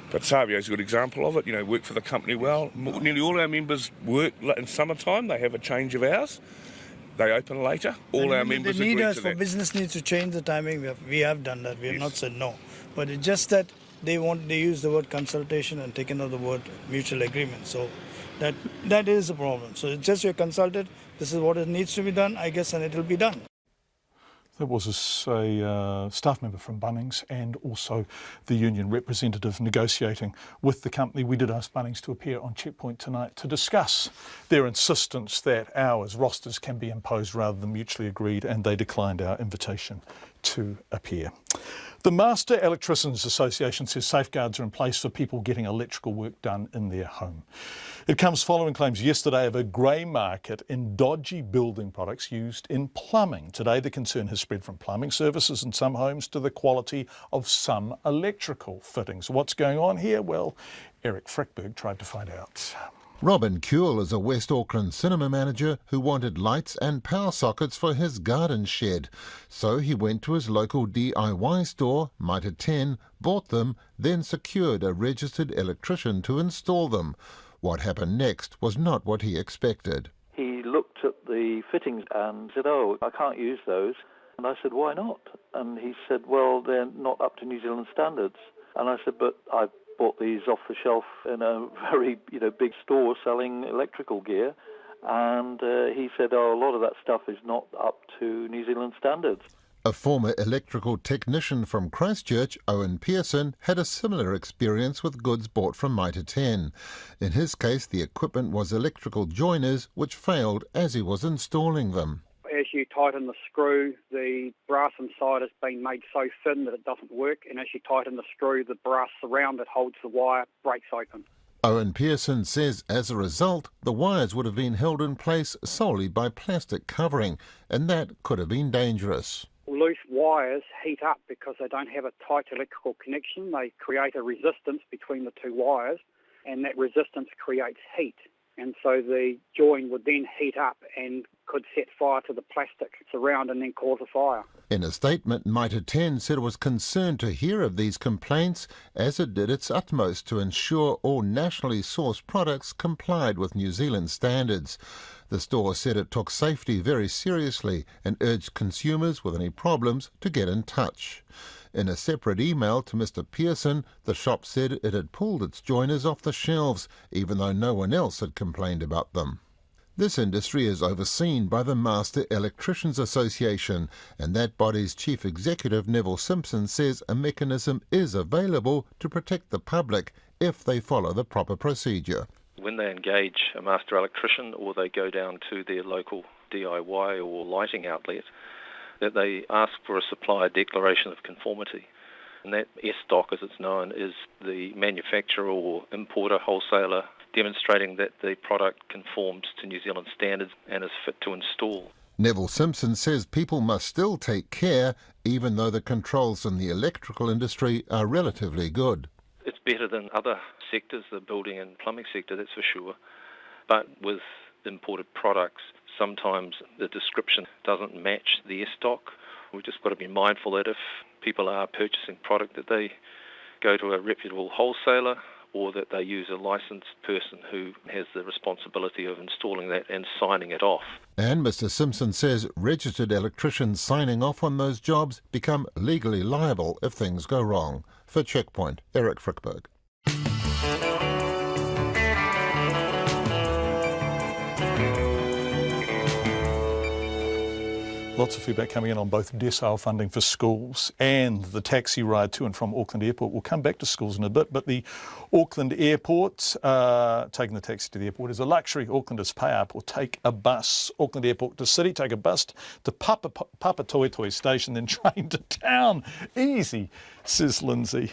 But Savio's a good example of it, work for the company well. Nearly all our members work in summertime, they have a change of hours, they open later. All our members agree to that. They need us for business needs to change the timing, we have done that, we have not said no. But it's just that they use the word consultation and taken out the word mutual agreement. So that is a problem. So it's just you're consulted, this is what it needs to be done, I guess, and it will be done. There was a staff member from Bunnings and also the union representative negotiating with the company. We did ask Bunnings to appear on Checkpoint tonight to discuss their insistence that hours, rosters can be imposed rather than mutually agreed, and they declined our invitation to appear. The Master Electricians Association says safeguards are in place for people getting electrical work done in their home. It comes following claims yesterday of a grey market in dodgy building products used in plumbing. Today the concern has spread from plumbing services in some homes to the quality of some electrical fittings. What's going on here? Well, Eric Frickberg tried to find out. Robin Kuehl is a West Auckland cinema manager who wanted lights and power sockets for his garden shed. So he went to his local DIY store, Mitre 10, bought them, then secured a registered electrician to install them. What happened next was not what he expected. He looked at the fittings and said, "Oh, I can't use those." And I said, "Why not?" And he said, "Well, they're not up to New Zealand standards." And I said, "But I bought these off the shelf in a very big store selling electrical gear." And he said, "Oh, a lot of that stuff is not up to New Zealand standards." A former electrical technician from Christchurch, Owen Pearson, had a similar experience with goods bought from Mitre 10. In his case, the equipment was electrical joiners which failed as he was installing them. As you tighten the screw, the brass inside has been made so thin that it doesn't work, and as you tighten the screw, the brass around it holds the wire, breaks open. Owen Pearson says as a result, the wires would have been held in place solely by plastic covering, and that could have been dangerous. Loose wires heat up because they don't have a tight electrical connection. They create a resistance between the two wires, and that resistance creates heat. And so the join would then heat up and could set fire to the plastic around and then cause a fire. In a statement, Mitre 10 said it was concerned to hear of these complaints as it did its utmost to ensure all nationally sourced products complied with New Zealand standards. The store said it took safety very seriously and urged consumers with any problems to get in touch. In a separate email to Mr. Pearson, the shop said it had pulled its joiners off the shelves, even though no one else had complained about them. This industry is overseen by the Master Electricians Association, and that body's chief executive, Neville Simpson, says a mechanism is available to protect the public if they follow the proper procedure. When they engage a master electrician or they go down to their local DIY or lighting outlet, that they ask for a supplier declaration of conformity. And that S-stock, as it's known, is the manufacturer or importer, wholesaler, demonstrating that the product conforms to New Zealand standards and is fit to install. Neville Simpson says people must still take care, even though the controls in the electrical industry are relatively good. It's better than other sectors, the building and plumbing sector, that's for sure. But with imported products, sometimes the description doesn't match the S-stock. We've just got to be mindful that if people are purchasing product, that they go to a reputable wholesaler or that they use a licensed person who has the responsibility of installing that and signing it off. And Mr Simpson says registered electricians signing off on those jobs become legally liable if things go wrong. For Checkpoint, Eric Frickberg. Lots of feedback coming in on both decile funding for schools and the taxi ride to and from Auckland Airport. We'll come back to schools in a bit, but the Auckland Airport, taking the taxi to the airport is a luxury. Aucklanders pay up or take a bus. Auckland Airport to city, take a bus to Papatoetoe station, then train to town. Easy, says Lindsay.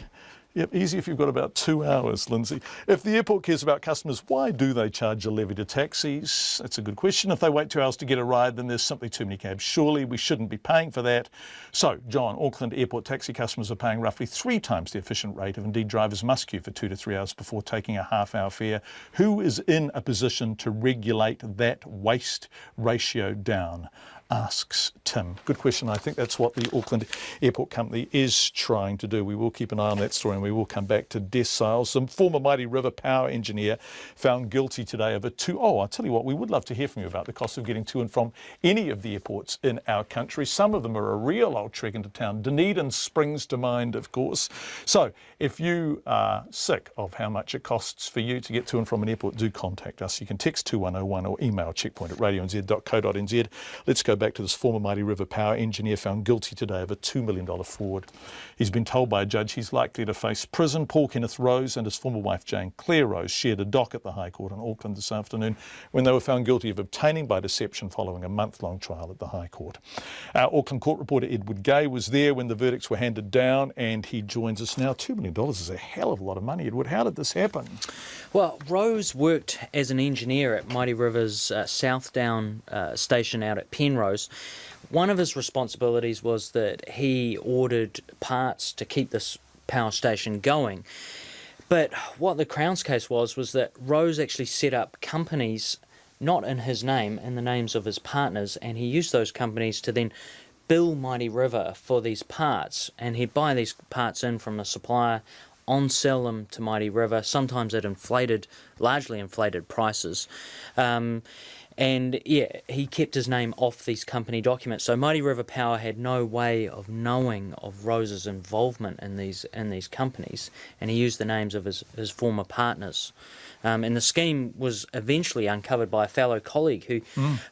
Yep, easy if you've got about 2 hours, Lindsay. If the airport cares about customers, why do they charge a levy to taxis? That's a good question. If they wait 2 hours to get a ride, then there's simply too many cabs. Surely we shouldn't be paying for that. So, John, Auckland Airport taxi customers are paying roughly 3 times the efficient rate. Indeed, drivers must queue for 2 to 3 hours before taking a half-hour fare. Who is in a position to regulate that waste ratio down? Asks Tim. Good question. I think that's what the Auckland Airport Company is trying to do. We will keep an eye on that story and we will come back to deciles. Some former Mighty River power engineer found guilty today of I'll tell you what, we would love to hear from you about the cost of getting to and from any of the airports in our country. Some of them are a real old trek into town. Dunedin springs to mind, of course. So if you are sick of how much it costs for you to get to and from an airport, do contact us. You can text 2101 or email checkpoint@radionz.co.nz. Let's go back to this former Mighty River power engineer found guilty today of a $2 million fraud. He's been told by a judge he's likely to face prison. Paul Kenneth Rose and his former wife Jane Claire Rose shared a dock at the High Court in Auckland this afternoon when they were found guilty of obtaining by deception following a month-long trial at the High Court. Our Auckland court reporter Edward Gay was there when the verdicts were handed down and he joins us now. $2 million is a hell of a lot of money. Edward, how did this happen? Well, Rose worked as an engineer at Mighty River's Southdown station out at Penrose. One of his responsibilities was that he ordered parts to keep this power station going. But what the Crown's case was that Rose actually set up companies, not in his name, in the names of his partners, and he used those companies to then bill Mighty River for these parts, and he'd buy these parts in from a supplier, on-sell them to Mighty River, sometimes at largely inflated prices. And yeah, he kept his name off these company documents. So Mighty River Power had no way of knowing of Rose's involvement in these companies, and he used the names of his former partners. And the scheme was eventually uncovered by a fellow colleague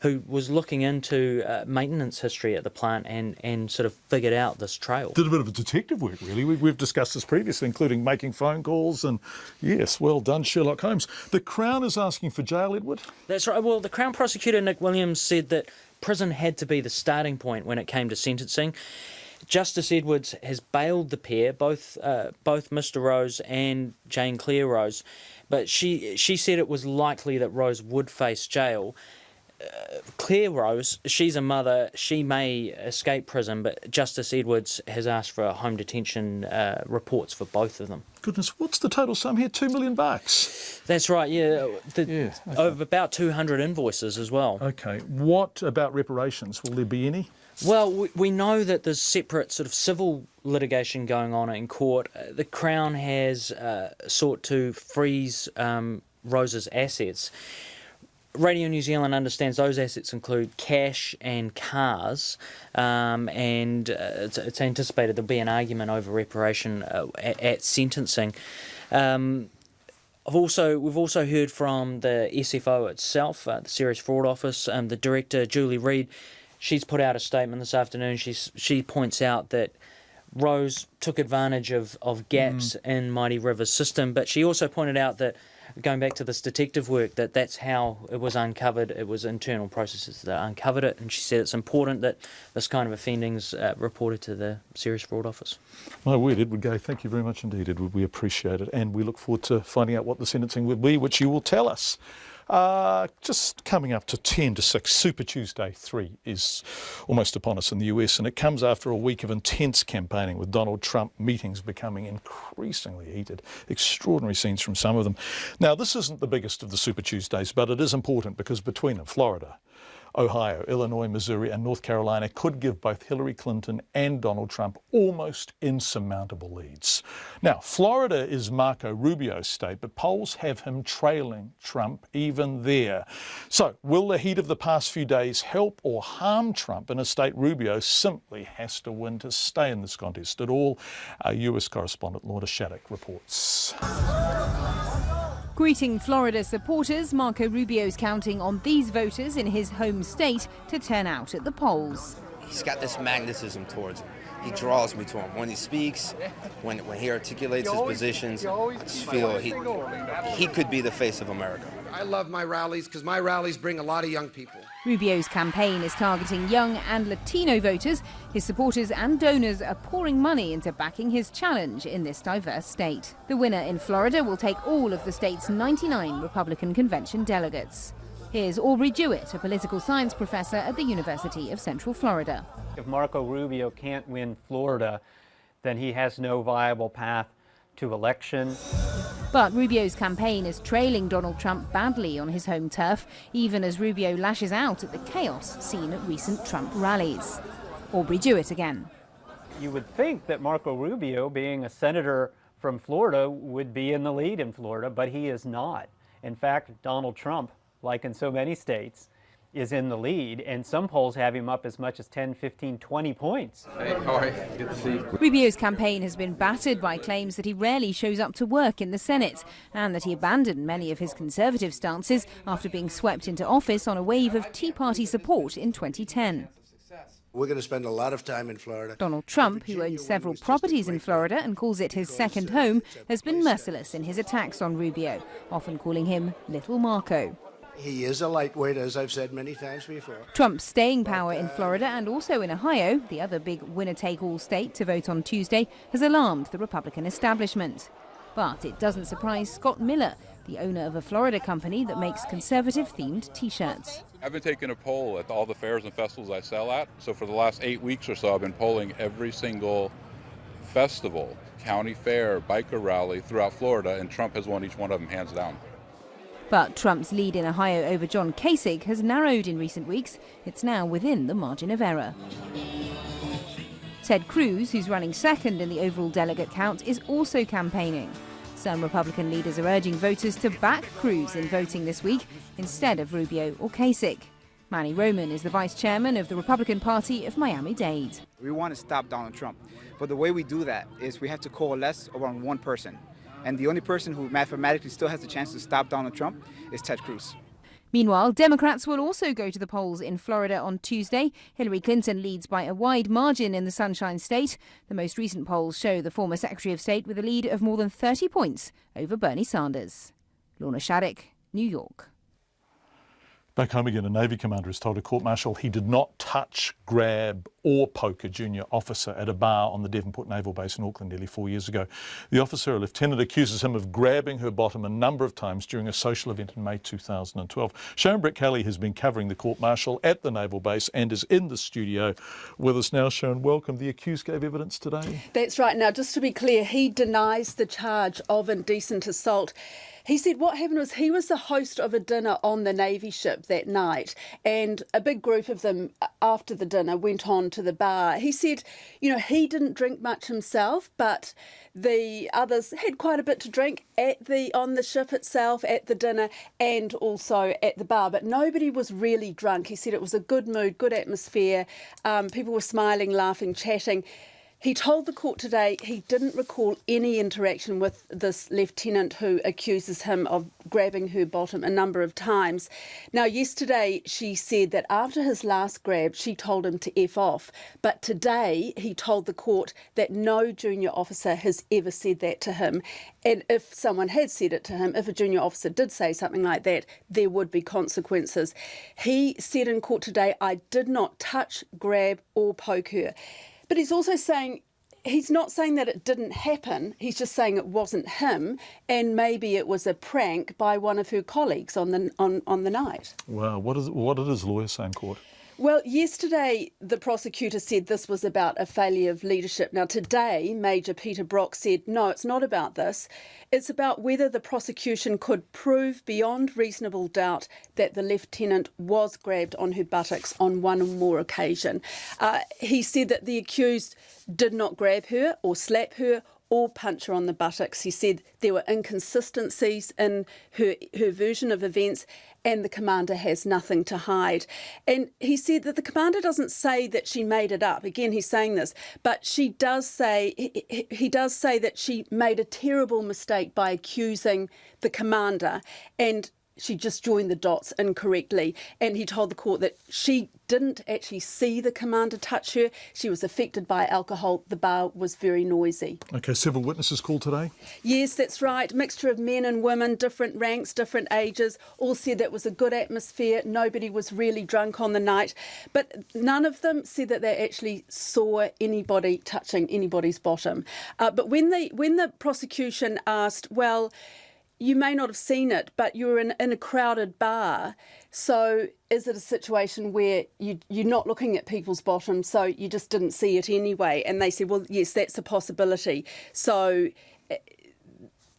who was looking into maintenance history at the plant and sort of figured out this trail. Did a bit of a detective work, really. We've discussed this previously, including making phone calls, and yes, well done, Sherlock Holmes. The Crown is asking for jail, Edward? That's right. Well, the Crown prosecutor, Nick Williams, said that prison had to be the starting point when it came to sentencing. Justice Edwards has bailed the pair, both Mr. Rose and Jane Claire Rose, but she said it was likely that Rose would face jail. Claire Rose, she's a mother, she may escape prison, but Justice Edwards has asked for home detention reports for both of them. Goodness, what's the total sum here? $2 million? That's right, yeah. Okay. Of about 200 invoices as well. Okay. What about reparations? Will there be any? Well, we know that there's separate sort of civil litigation going on in court. The Crown has sought to freeze Rose's assets. Radio New Zealand understands those assets include cash and cars, and it's anticipated there'll be an argument over reparation at sentencing. We've also heard from the SFO itself, the Serious Fraud Office, the director, Julie Reid. She's put out a statement this afternoon. She points out that Rose took advantage of gaps in Mighty River's system, but she also pointed out that, going back to this detective work, that's how it was uncovered. It was internal processes that uncovered it, and she said it's important that this kind of offending's reported to the Serious Fraud Office. My word, Edward Gay, thank you very much indeed, Edward. We appreciate it, and we look forward to finding out what the sentencing will be, which you will tell us. Just coming up to 10 to 6, Super Tuesday 3 is almost upon us in the US, and it comes after a week of intense campaigning with Donald Trump meetings becoming increasingly heated. Extraordinary scenes from some of them. Now, this isn't the biggest of the Super Tuesdays, but it is important because between them, Florida, Ohio, Illinois, Missouri and North Carolina could give both Hillary Clinton and Donald Trump almost insurmountable leads. Now, Florida is Marco Rubio's state, but polls have him trailing Trump even there. So, will the heat of the past few days help or harm Trump in a state Rubio simply has to win to stay in this contest at all? Our US correspondent Lorna Shattuck reports. Greeting Florida supporters, Marco Rubio's counting on these voters in his home state to turn out at the polls. He's got this magnetism towards him. He draws me to him. When he speaks, when he articulates his positions, I just feel he could be the face of America. I love my rallies because my rallies bring a lot of young people. Rubio's campaign is targeting young and Latino voters. His supporters and donors are pouring money into backing his challenge in this diverse state. The winner in Florida will take all of the state's 99 Republican convention delegates. Here's Aubrey Jewett, a political science professor at the University of Central Florida. If Marco Rubio can't win Florida, then he has no viable path to election. But Rubio's campaign is trailing Donald Trump badly on his home turf, even as Rubio lashes out at the chaos seen at recent Trump rallies. Aubrey Jewett again. You would think that Marco Rubio, being a senator from Florida, would be in the lead in Florida, but he is not. In fact, Donald Trump, like in so many states, is in the lead, and some polls have him up as much as 10, 15, 20 points. Hey, all right, good to see you. Rubio's campaign has been battered by claims that he rarely shows up to work in the Senate and that he abandoned many of his conservative stances after being swept into office on a wave of Tea Party support in 2010. We're going to spend a lot of time in Florida. Donald Trump, who owns several properties in Florida and calls it his second home, has been merciless in his attacks on Rubio, often calling him Little Marco. He is a lightweight, as I've said many times before. Trump's staying power in Florida and also in Ohio, the other big winner-take-all state to vote on Tuesday, has alarmed the Republican establishment. But it doesn't surprise Scott Miller, the owner of a Florida company that makes conservative-themed T-shirts. I've been taking a poll at all the fairs and festivals I sell at. So for the last 8 weeks or so, I've been polling every single festival, county fair, biker rally throughout Florida, and Trump has won each one of them hands down. But Trump's lead in Ohio over John Kasich has narrowed in recent weeks. It's now within the margin of error. Ted Cruz, who's running second in the overall delegate count, is also campaigning. Some Republican leaders are urging voters to back Cruz in voting this week instead of Rubio or Kasich. Manny Roman is the vice chairman of the Republican Party of Miami-Dade. We want to stop Donald Trump, but the way we do that is we have to coalesce around one person. And the only person who mathematically still has the chance to stop Donald Trump is Ted Cruz. Meanwhile, Democrats will also go to the polls in Florida on Tuesday. Hillary Clinton leads by a wide margin in the Sunshine State. The most recent polls show the former Secretary of State with a lead of more than 30 points over Bernie Sanders. Lorna Shattuck, New York. Back home again, a Navy commander has told a court-martial he did not touch, grab or poke a junior officer at a bar on the Devonport Naval Base in Auckland nearly 4 years ago. The officer, a lieutenant, accuses him of grabbing her bottom a number of times during a social event in May 2012. Sharon Brett Kelly has been covering the court-martial at the Naval Base and is in the studio with us now. Sharon, welcome. The accused gave evidence today? That's right. Now, just to be clear, he denies the charge of indecent assault. He said what happened was he was the host of a dinner on the Navy ship that night, and a big group of them after the dinner went on to the bar. He said, you know, he didn't drink much himself, but the others had quite a bit to drink on the ship itself, at the dinner, and also at the bar. But nobody was really drunk. He said it was a good mood, good atmosphere. People were smiling, laughing, chatting. He told the court today he didn't recall any interaction with this lieutenant who accuses him of grabbing her bottom a number of times. Now, yesterday she said that after his last grab, she told him to F off. But today he told the court that no junior officer has ever said that to him. And if someone had said it to him, if a junior officer did say something like that, there would be consequences. He said in court today, I did not touch, grab or poke her. But he's also saying, he's not saying that it didn't happen, he's just saying it wasn't him, and maybe it was a prank by one of her colleagues on the night. Wow, what did his lawyer say in court? Well, yesterday the prosecutor said this was about a failure of leadership. Now today, Major Peter Brock said, no, it's not about this. It's about whether the prosecution could prove beyond reasonable doubt that the lieutenant was grabbed on her buttocks on one or more occasion. He said that the accused did not grab her or slap her or punch her on the buttocks. He said there were inconsistencies in her version of events and the commander has nothing to hide. And he said that the commander doesn't say that she made it up. Again, he's saying this, but she does say, he does say that she made a terrible mistake by accusing the commander and she just joined the dots incorrectly. And he told the court that she didn't actually see the commander touch her. She was affected by alcohol. The bar was very noisy. Okay, several witnesses called today? Yes, that's right. Mixture of men and women, different ranks, different ages, all said that was a good atmosphere. Nobody was really drunk on the night. But none of them said that they actually saw anybody touching anybody's bottom. But when the prosecution asked, well, you may not have seen it, but you're in a crowded bar. So is it a situation where you're not looking at people's bottoms, so you just didn't see it anyway? And they said, well, yes, that's a possibility. So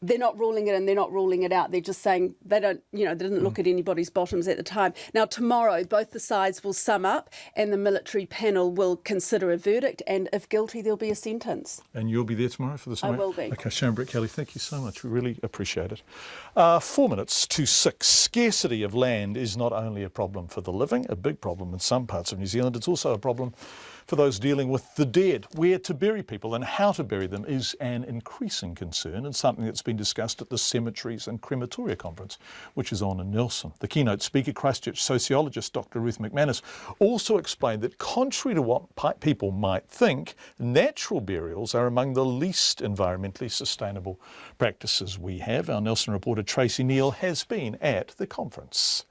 they're not ruling it in, they're not ruling it out. They're just saying they didn't look at anybody's bottoms at the time. Now, tomorrow, both the sides will sum up and the military panel will consider a verdict. And if guilty, there'll be a sentence. And you'll be there tomorrow for the summary? I will be. Okay, Sharon Brett-Kelly, thank you so much. We really appreciate it. 6:04. Scarcity of land is not only a problem for the living, a big problem in some parts of New Zealand, it's also a problem for those dealing with the dead. Where to bury people and how to bury them is an increasing concern and something that's been discussed at the Cemeteries and Crematoria Conference, which is on in Nelson. The keynote speaker, Christchurch sociologist Dr. Ruth McManus, also explained that contrary to what people might think, natural burials are among the least environmentally sustainable practices we have. Our Nelson reporter Tracy Neal has been at the conference.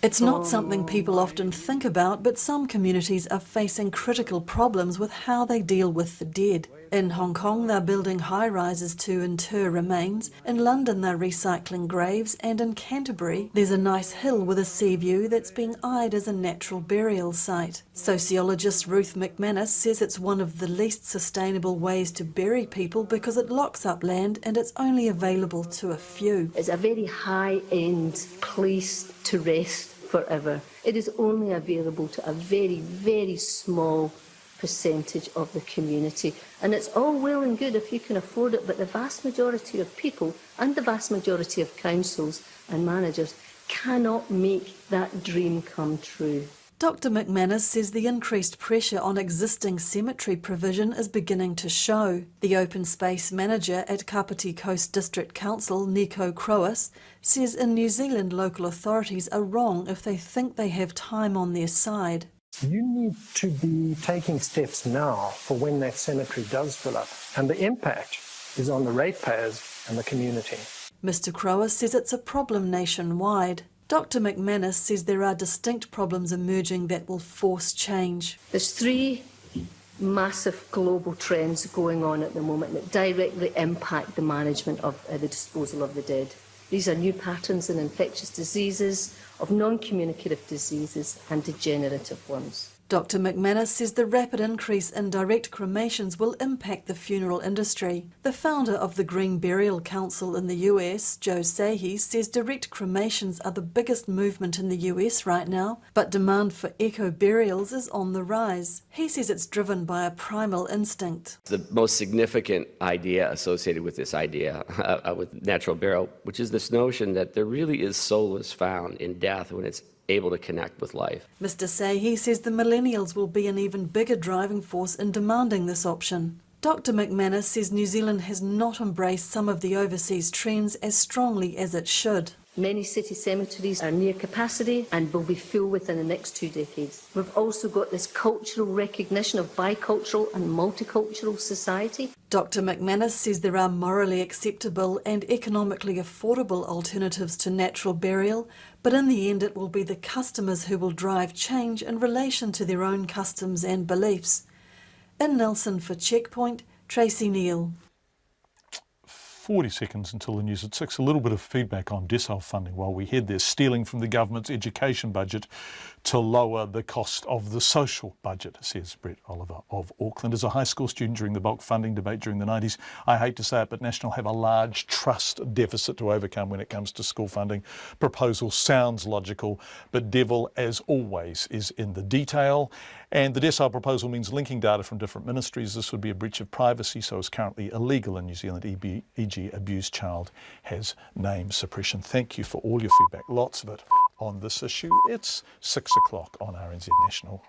It's not something people often think about, but some communities are facing critical problems with how they deal with the dead. In Hong Kong, they're building high-rises to inter remains. In London, they're recycling graves. And in Canterbury, there's a nice hill with a sea view that's being eyed as a natural burial site. Sociologist Ruth McManus says it's one of the least sustainable ways to bury people because it locks up land and it's only available to a few. It's a very high-end place to rest forever. It is only available to a very, very small percentage of the community. And it's all well and good if you can afford it, but the vast majority of people and the vast majority of councils and managers cannot make that dream come true. Dr. McManus says the increased pressure on existing cemetery provision is beginning to show. The open space manager at Kapiti Coast District Council, Nico Croas, says in New Zealand local authorities are wrong if they think they have time on their side. You need to be taking steps now for when that cemetery does fill up, and the impact is on the ratepayers and the community. Mr. Croas says it's a problem nationwide. Dr. McManus says there are distinct problems emerging that will force change. There's three massive global trends going on at the moment that directly impact the management of the disposal of the dead. These are new patterns in infectious diseases, of non-communicative diseases and degenerative ones. Dr McManus says the rapid increase in direct cremations will impact the funeral industry. The founder of the Green Burial Council in the US, Joe Sahi, says direct cremations are the biggest movement in the US right now, but demand for eco-burials is on the rise. He says it's driven by a primal instinct. The most significant idea associated with this idea, with natural burial, which is this notion that there really is solace found in death when it's able to connect with life. Mr Sahi says the millennials will be an even bigger driving force in demanding this option. Dr McManus says New Zealand has not embraced some of the overseas trends as strongly as it should. Many city cemeteries are near capacity and will be full within the next 2 decades. We've also got this cultural recognition of bicultural and multicultural society. Dr McManus says there are morally acceptable and economically affordable alternatives to natural burial, but in the end it will be the customers who will drive change in relation to their own customs and beliefs. In Nelson for Checkpoint, Tracy Neal. 40 seconds until the news at 6. A little bit of feedback on decile funding while we head there, stealing from the government's education budget to lower the cost of the social budget, says Brett Oliver of Auckland. As a high school student during the bulk funding debate during the 90s, I hate to say it, but National have a large trust deficit to overcome when it comes to school funding. Proposal sounds logical, but devil, as always, is in the detail. And the decile proposal means linking data from different ministries. This would be a breach of privacy, so it's currently illegal in New Zealand, e.g. abused child has name suppression. Thank you for all your feedback, lots of it on this issue. It's 6 o'clock on RNZ National.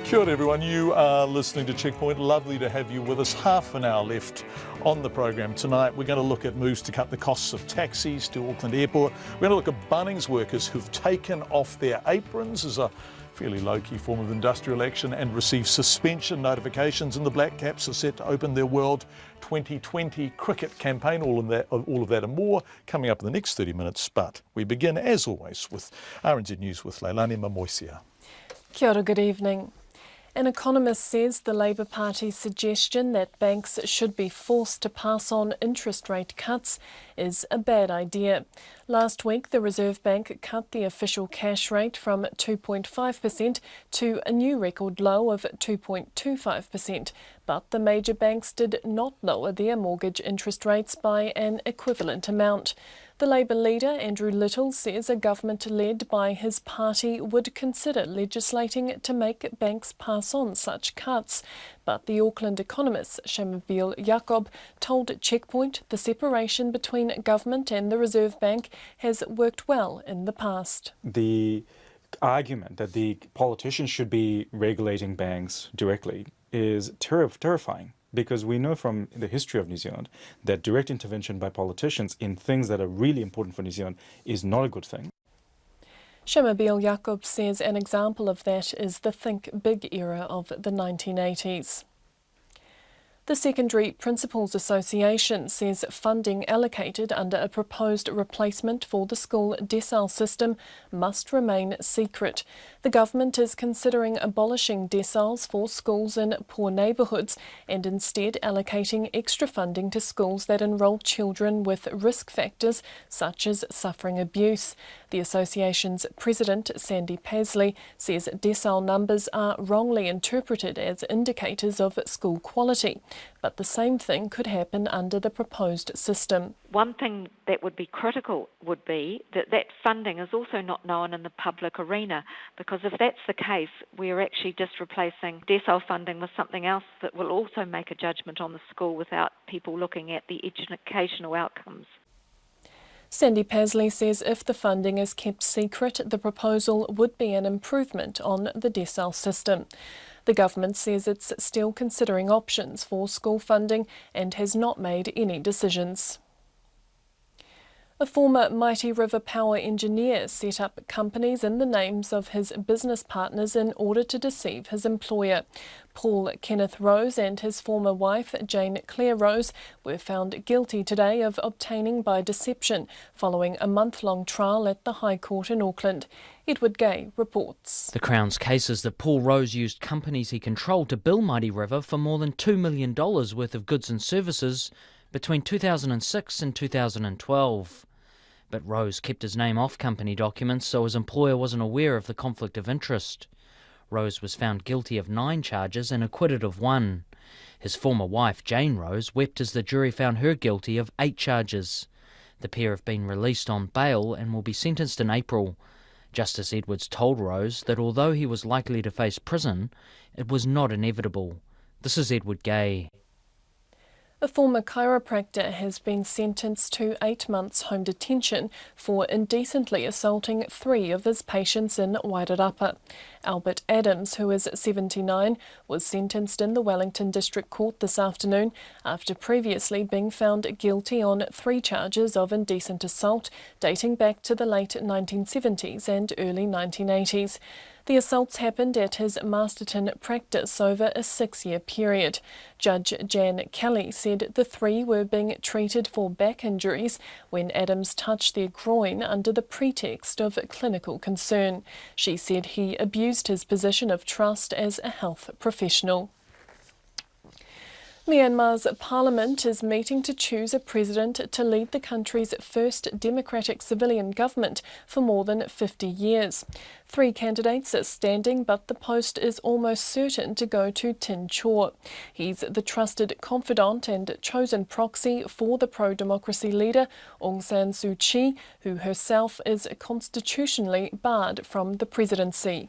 Kia ora everyone, you are listening to Checkpoint. Lovely to have you with us. Half an hour left on the program tonight. We're going to look at moves to cut the costs of taxis to Auckland Airport. We're going to look at Bunnings workers who've taken off their aprons as a fairly low-key form of industrial action and received suspension notifications, and the Black Caps are set to open their World 2020 cricket campaign. All of that and more coming up in the next 30 minutes. But we begin, as always, with RNZ News with Leilani Mamoisia. Kia ora, good evening. An economist says the Labour Party's suggestion that banks should be forced to pass on interest rate cuts is a bad idea. Last week, the Reserve Bank cut the official cash rate from 2.5% to a new record low of 2.25%, but the major banks did not lower their mortgage interest rates by an equivalent amount. The Labour leader, Andrew Little, says a government led by his party would consider legislating to make banks pass on such cuts. But the Auckland economist, Shamabeel Jacob, told Checkpoint the separation between government and the Reserve Bank has worked well in the past. The argument that the politicians should be regulating banks directly is terrifying. Because we know from the history of New Zealand that direct intervention by politicians in things that are really important for New Zealand is not a good thing. Shamabeel Jacob says an example of that is the Think Big era of the 1980s. The Secondary Principals Association says funding allocated under a proposed replacement for the school decile system must remain secret. The government is considering abolishing deciles for schools in poor neighbourhoods and instead allocating extra funding to schools that enrol children with risk factors such as suffering abuse. The association's president, Sandy Pasley, says decile numbers are wrongly interpreted as indicators of school quality. But the same thing could happen under the proposed system. One thing that would be critical would be that that funding is also not known in the public arena, because if that's the case, we're actually just replacing decile funding with something else that will also make a judgment on the school without people looking at the educational outcomes. Sandy Pasley says if the funding is kept secret, the proposal would be an improvement on the decile system. The government says it's still considering options for school funding and has not made any decisions. A former Mighty River Power engineer set up companies in the names of his business partners in order to deceive his employer. Paul Kenneth Rose and his former wife, Jane Claire Rose, were found guilty today of obtaining by deception following a month-long trial at the High Court in Auckland. Edward Gay reports. The Crown's case is that Paul Rose used companies he controlled to bill Mighty River for more than $2 million worth of goods and services between 2006 and 2012. But Rose kept his name off company documents, so his employer wasn't aware of the conflict of interest. Rose was found guilty of 9 charges and acquitted of 1. His former wife, Jane Rose, wept as the jury found her guilty of 8 charges. The pair have been released on bail and will be sentenced in April. Justice Edwards told Rose that although he was likely to face prison, it was not inevitable. This is Edward Gay. A former chiropractor has been sentenced to 8 months home detention for indecently assaulting 3 of his patients in Wairarapa. Albert Adams, who is 79, was sentenced in the Wellington District Court this afternoon after previously being found guilty on 3 charges of indecent assault dating back to the late 1970s and early 1980s. The assaults happened at his Masterton practice over a 6-year period. Judge Jan Kelly said the 3 were being treated for back injuries when Adams touched their groin under the pretext of clinical concern. She said he abused his position of trust as a health professional. Myanmar's parliament is meeting to choose a president to lead the country's first democratic civilian government for more than 50 years. 3 candidates are standing, but the post is almost certain to go to Tin Chaw. He's the trusted confidant and chosen proxy for the pro-democracy leader Aung San Suu Kyi, who herself is constitutionally barred from the presidency.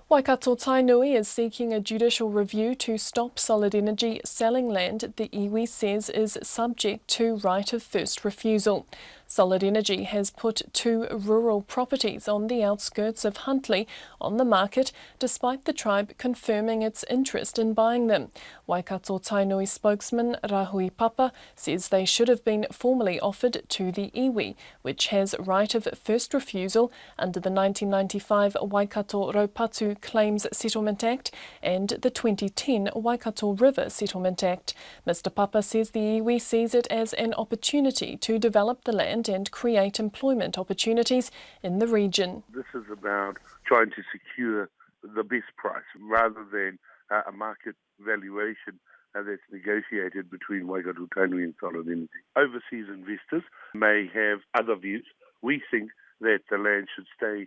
Waikato Tainui is seeking a judicial review to stop Solid Energy selling land the iwi says is subject to right of first refusal. Solid Energy has put 2 rural properties on the outskirts of Huntly on the market, despite the tribe confirming its interest in buying them. Waikato Tainui spokesman Rahui Papa says they should have been formally offered to the iwi, which has right of first refusal under the 1995 Waikato Raupatu Claims Settlement Act and the 2010 Waikato River Settlement Act. Mr Papa says the iwi sees it as an opportunity to develop the land and create employment opportunities in the region. This is about trying to secure the best price rather than a market valuation that's negotiated between Waikato Tainui and Solid Energy. Overseas investors may have other views. We think that the land should stay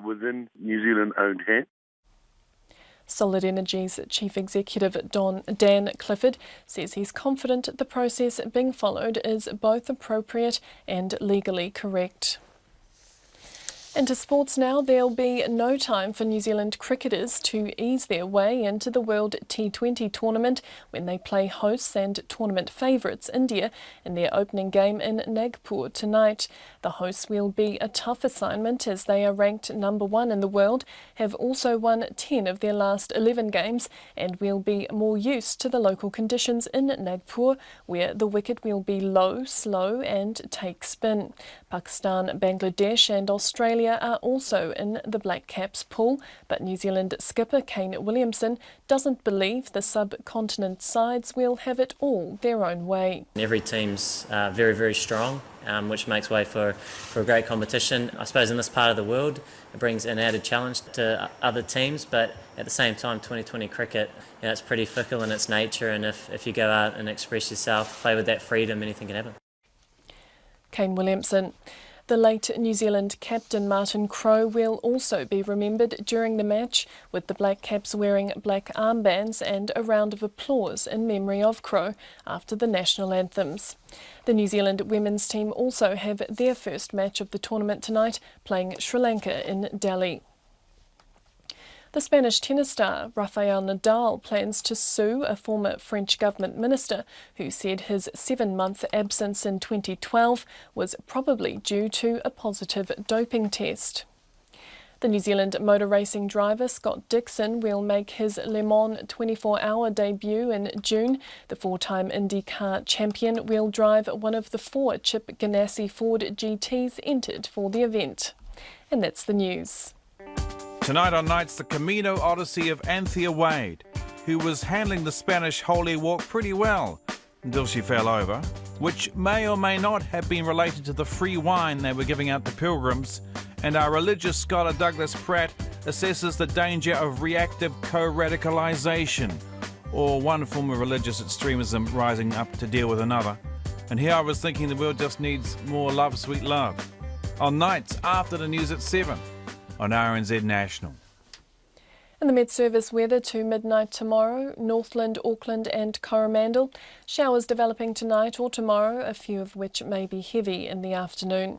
within New Zealand-owned hands. Solid Energy's Chief Executive Dan Clifford says he's confident the process being followed is both appropriate and legally correct. Into sports now, there'll be no time for New Zealand cricketers to ease their way into the World T20 tournament when they play hosts and tournament favourites India in their opening game in Nagpur tonight. The hosts will be a tough assignment as they are ranked number 1 in the world, have also won 10 of their last 11 games and will be more used to the local conditions in Nagpur, where the wicket will be low, slow and take spin. Pakistan, Bangladesh and Australia are also in the Black Caps pool, but New Zealand skipper Kane Williamson doesn't believe the subcontinent sides will have it all their own way. Every team's very, very strong, which makes way for a great competition. I suppose in this part of the world it brings an added challenge to other teams, but at the same time 2020 cricket, it's pretty fickle in its nature, and if you go out and express yourself, play with that freedom, anything can happen. Kane Williamson. The late New Zealand captain Martin Crowe will also be remembered during the match, with the Black Caps wearing black armbands and a round of applause in memory of Crowe after the national anthems. The New Zealand women's team also have their first match of the tournament tonight, playing Sri Lanka in Delhi. The Spanish tennis star Rafael Nadal plans to sue a former French government minister who said his 7-month absence in 2012 was probably due to a positive doping test. The New Zealand motor racing driver Scott Dixon will make his Le Mans 24-hour debut in June. The four-time IndyCar champion will drive one of the 4 Chip Ganassi Ford GTs entered for the event. And that's the news. Tonight on Nights, the Camino Odyssey of Anthea Wade, who was handling the Spanish Holy Walk pretty well until she fell over, which may or may not have been related to the free wine they were giving out to pilgrims. And our religious scholar Douglas Pratt assesses the danger of reactive co-radicalisation, or one form of religious extremism rising up to deal with another. And here I was thinking the world just needs more love, sweet love. On Nights after the news at 7 on RNZ National. In the Met Service weather to midnight tomorrow, Northland, Auckland and Coromandel. Showers developing tonight or tomorrow, a few of which may be heavy in the afternoon.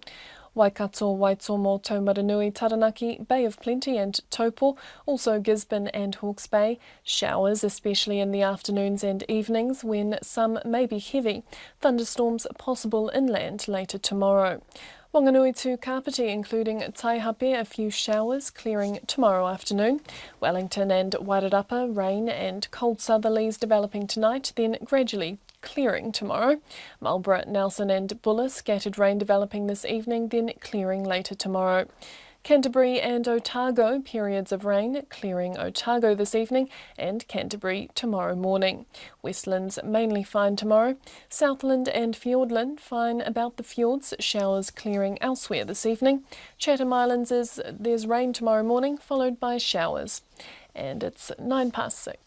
Waikato, Waitomo, Taumaranui, Taranaki, Bay of Plenty and Taupo, also Gisborne and Hawke's Bay. Showers, especially in the afternoons and evenings when some may be heavy. Thunderstorms possible inland later tomorrow. Wanganui to Kapiti, including Taihape, a few showers, clearing tomorrow afternoon. Wellington and Wairarapa, rain and cold southerlies developing tonight, then gradually clearing tomorrow. Marlborough, Nelson and Buller, scattered rain developing this evening, then clearing later tomorrow. Canterbury and Otago, periods of rain, clearing Otago this evening and Canterbury tomorrow morning. Westlands mainly fine tomorrow. Southland and Fiordland fine about the fjords, showers clearing elsewhere this evening. Chatham Islands there's rain tomorrow morning, followed by showers. And it's 6:09.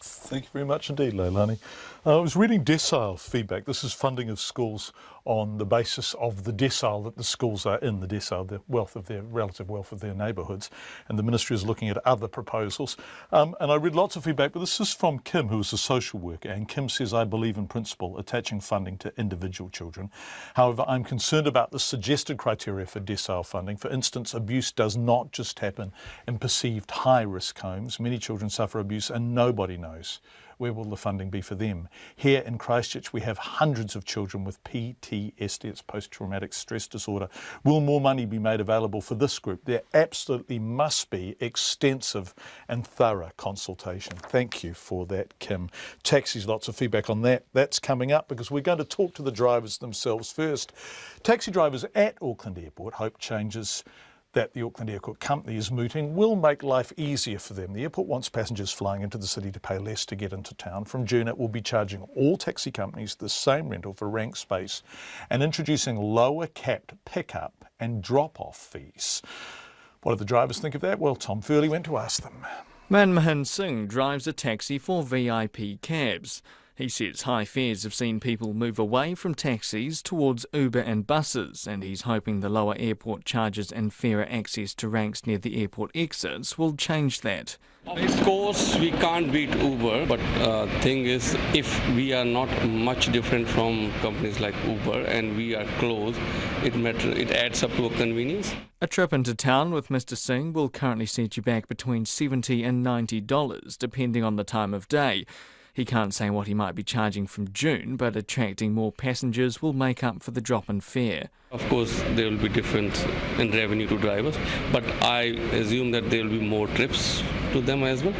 Thank you very much indeed, Leilani. I was reading decile feedback. This is funding of schools on the basis of the decile that the schools are in, the decile, the wealth of their relative wealth of their neighbourhoods. And the ministry is looking at other proposals. And I read lots of feedback, but this is from Kim, who is a social worker. And Kim says, I believe in principle attaching funding to individual children. However, I'm concerned about the suggested criteria for decile funding. For instance, abuse does not just happen in perceived high-risk homes. Many children suffer abuse and nobody knows. Where will the funding be for them? Here in Christchurch, we have hundreds of children with PTSD, it's post-traumatic stress disorder. Will more money be made available for this group? There absolutely must be extensive and thorough consultation. Thank you for that, Kim. Taxis, lots of feedback on that. That's coming up because we're going to talk to the drivers themselves first. Taxi drivers at Auckland Airport hope changes that the Auckland Airport Company is mooting will make life easier for them. The airport wants passengers flying into the city to pay less to get into town. From June, it will be charging all taxi companies the same rental for rank space and introducing lower capped pick-up and drop-off fees. What do the drivers think of that? Well, Tom Furley went to ask them. Manmohan Singh drives a taxi for VIP cabs. He says high fares have seen people move away from taxis towards Uber and buses, and he's hoping the lower airport charges and fairer access to ranks near the airport exits will change that. Of course, we can't beat Uber, but thing is, if we are not much different from companies like Uber and we are close, it adds up to a convenience. A trip into town with Mr. Singh will currently set you back between $70 and $90, depending on the time of day. He can't say what he might be charging from June, but attracting more passengers will make up for the drop in fare. Of course, there will be difference in revenue to drivers, but I assume that there will be more trips to them as well.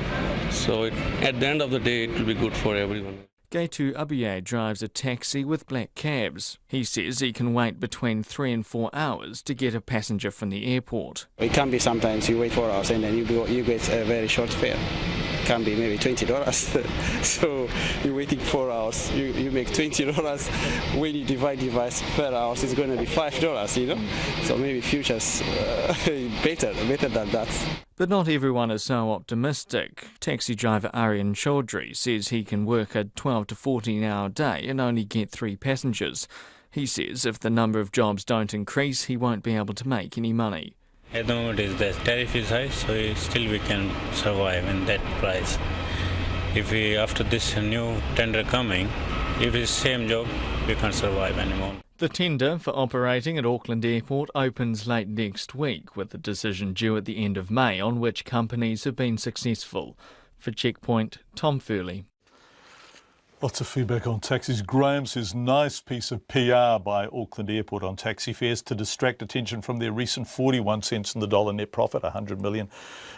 So at the end of the day, it will be good for everyone. Gaitu Abiye drives a taxi with black cabs. He says he can wait between 3 and 4 hours to get a passenger from the airport. It can be sometimes you wait 4 hours and then you get a very short fare. It can be maybe $20. So you're waiting 4 hours, you make $20. When you divide per hour, it's going to be $5, you know? So maybe future's better than that. But not everyone is so optimistic. Taxi driver Aryan Chaudhry says he can work a 12 to 14-hour day and only get 3 passengers. He says if the number of jobs don't increase, he won't be able to make any money. At the moment, the tariff is high, so still we can survive in that price. If we, after this new tender coming, if it's same job, we can't survive anymore. The tender for operating at Auckland Airport opens late next week, with a decision due at the end of May on which companies have been successful. For Checkpoint, Tom Furley. Lots of feedback on taxis. Graham says, nice piece of PR by Auckland Airport on taxi fares to distract attention from their recent 41 cents in the dollar net profit, 100 million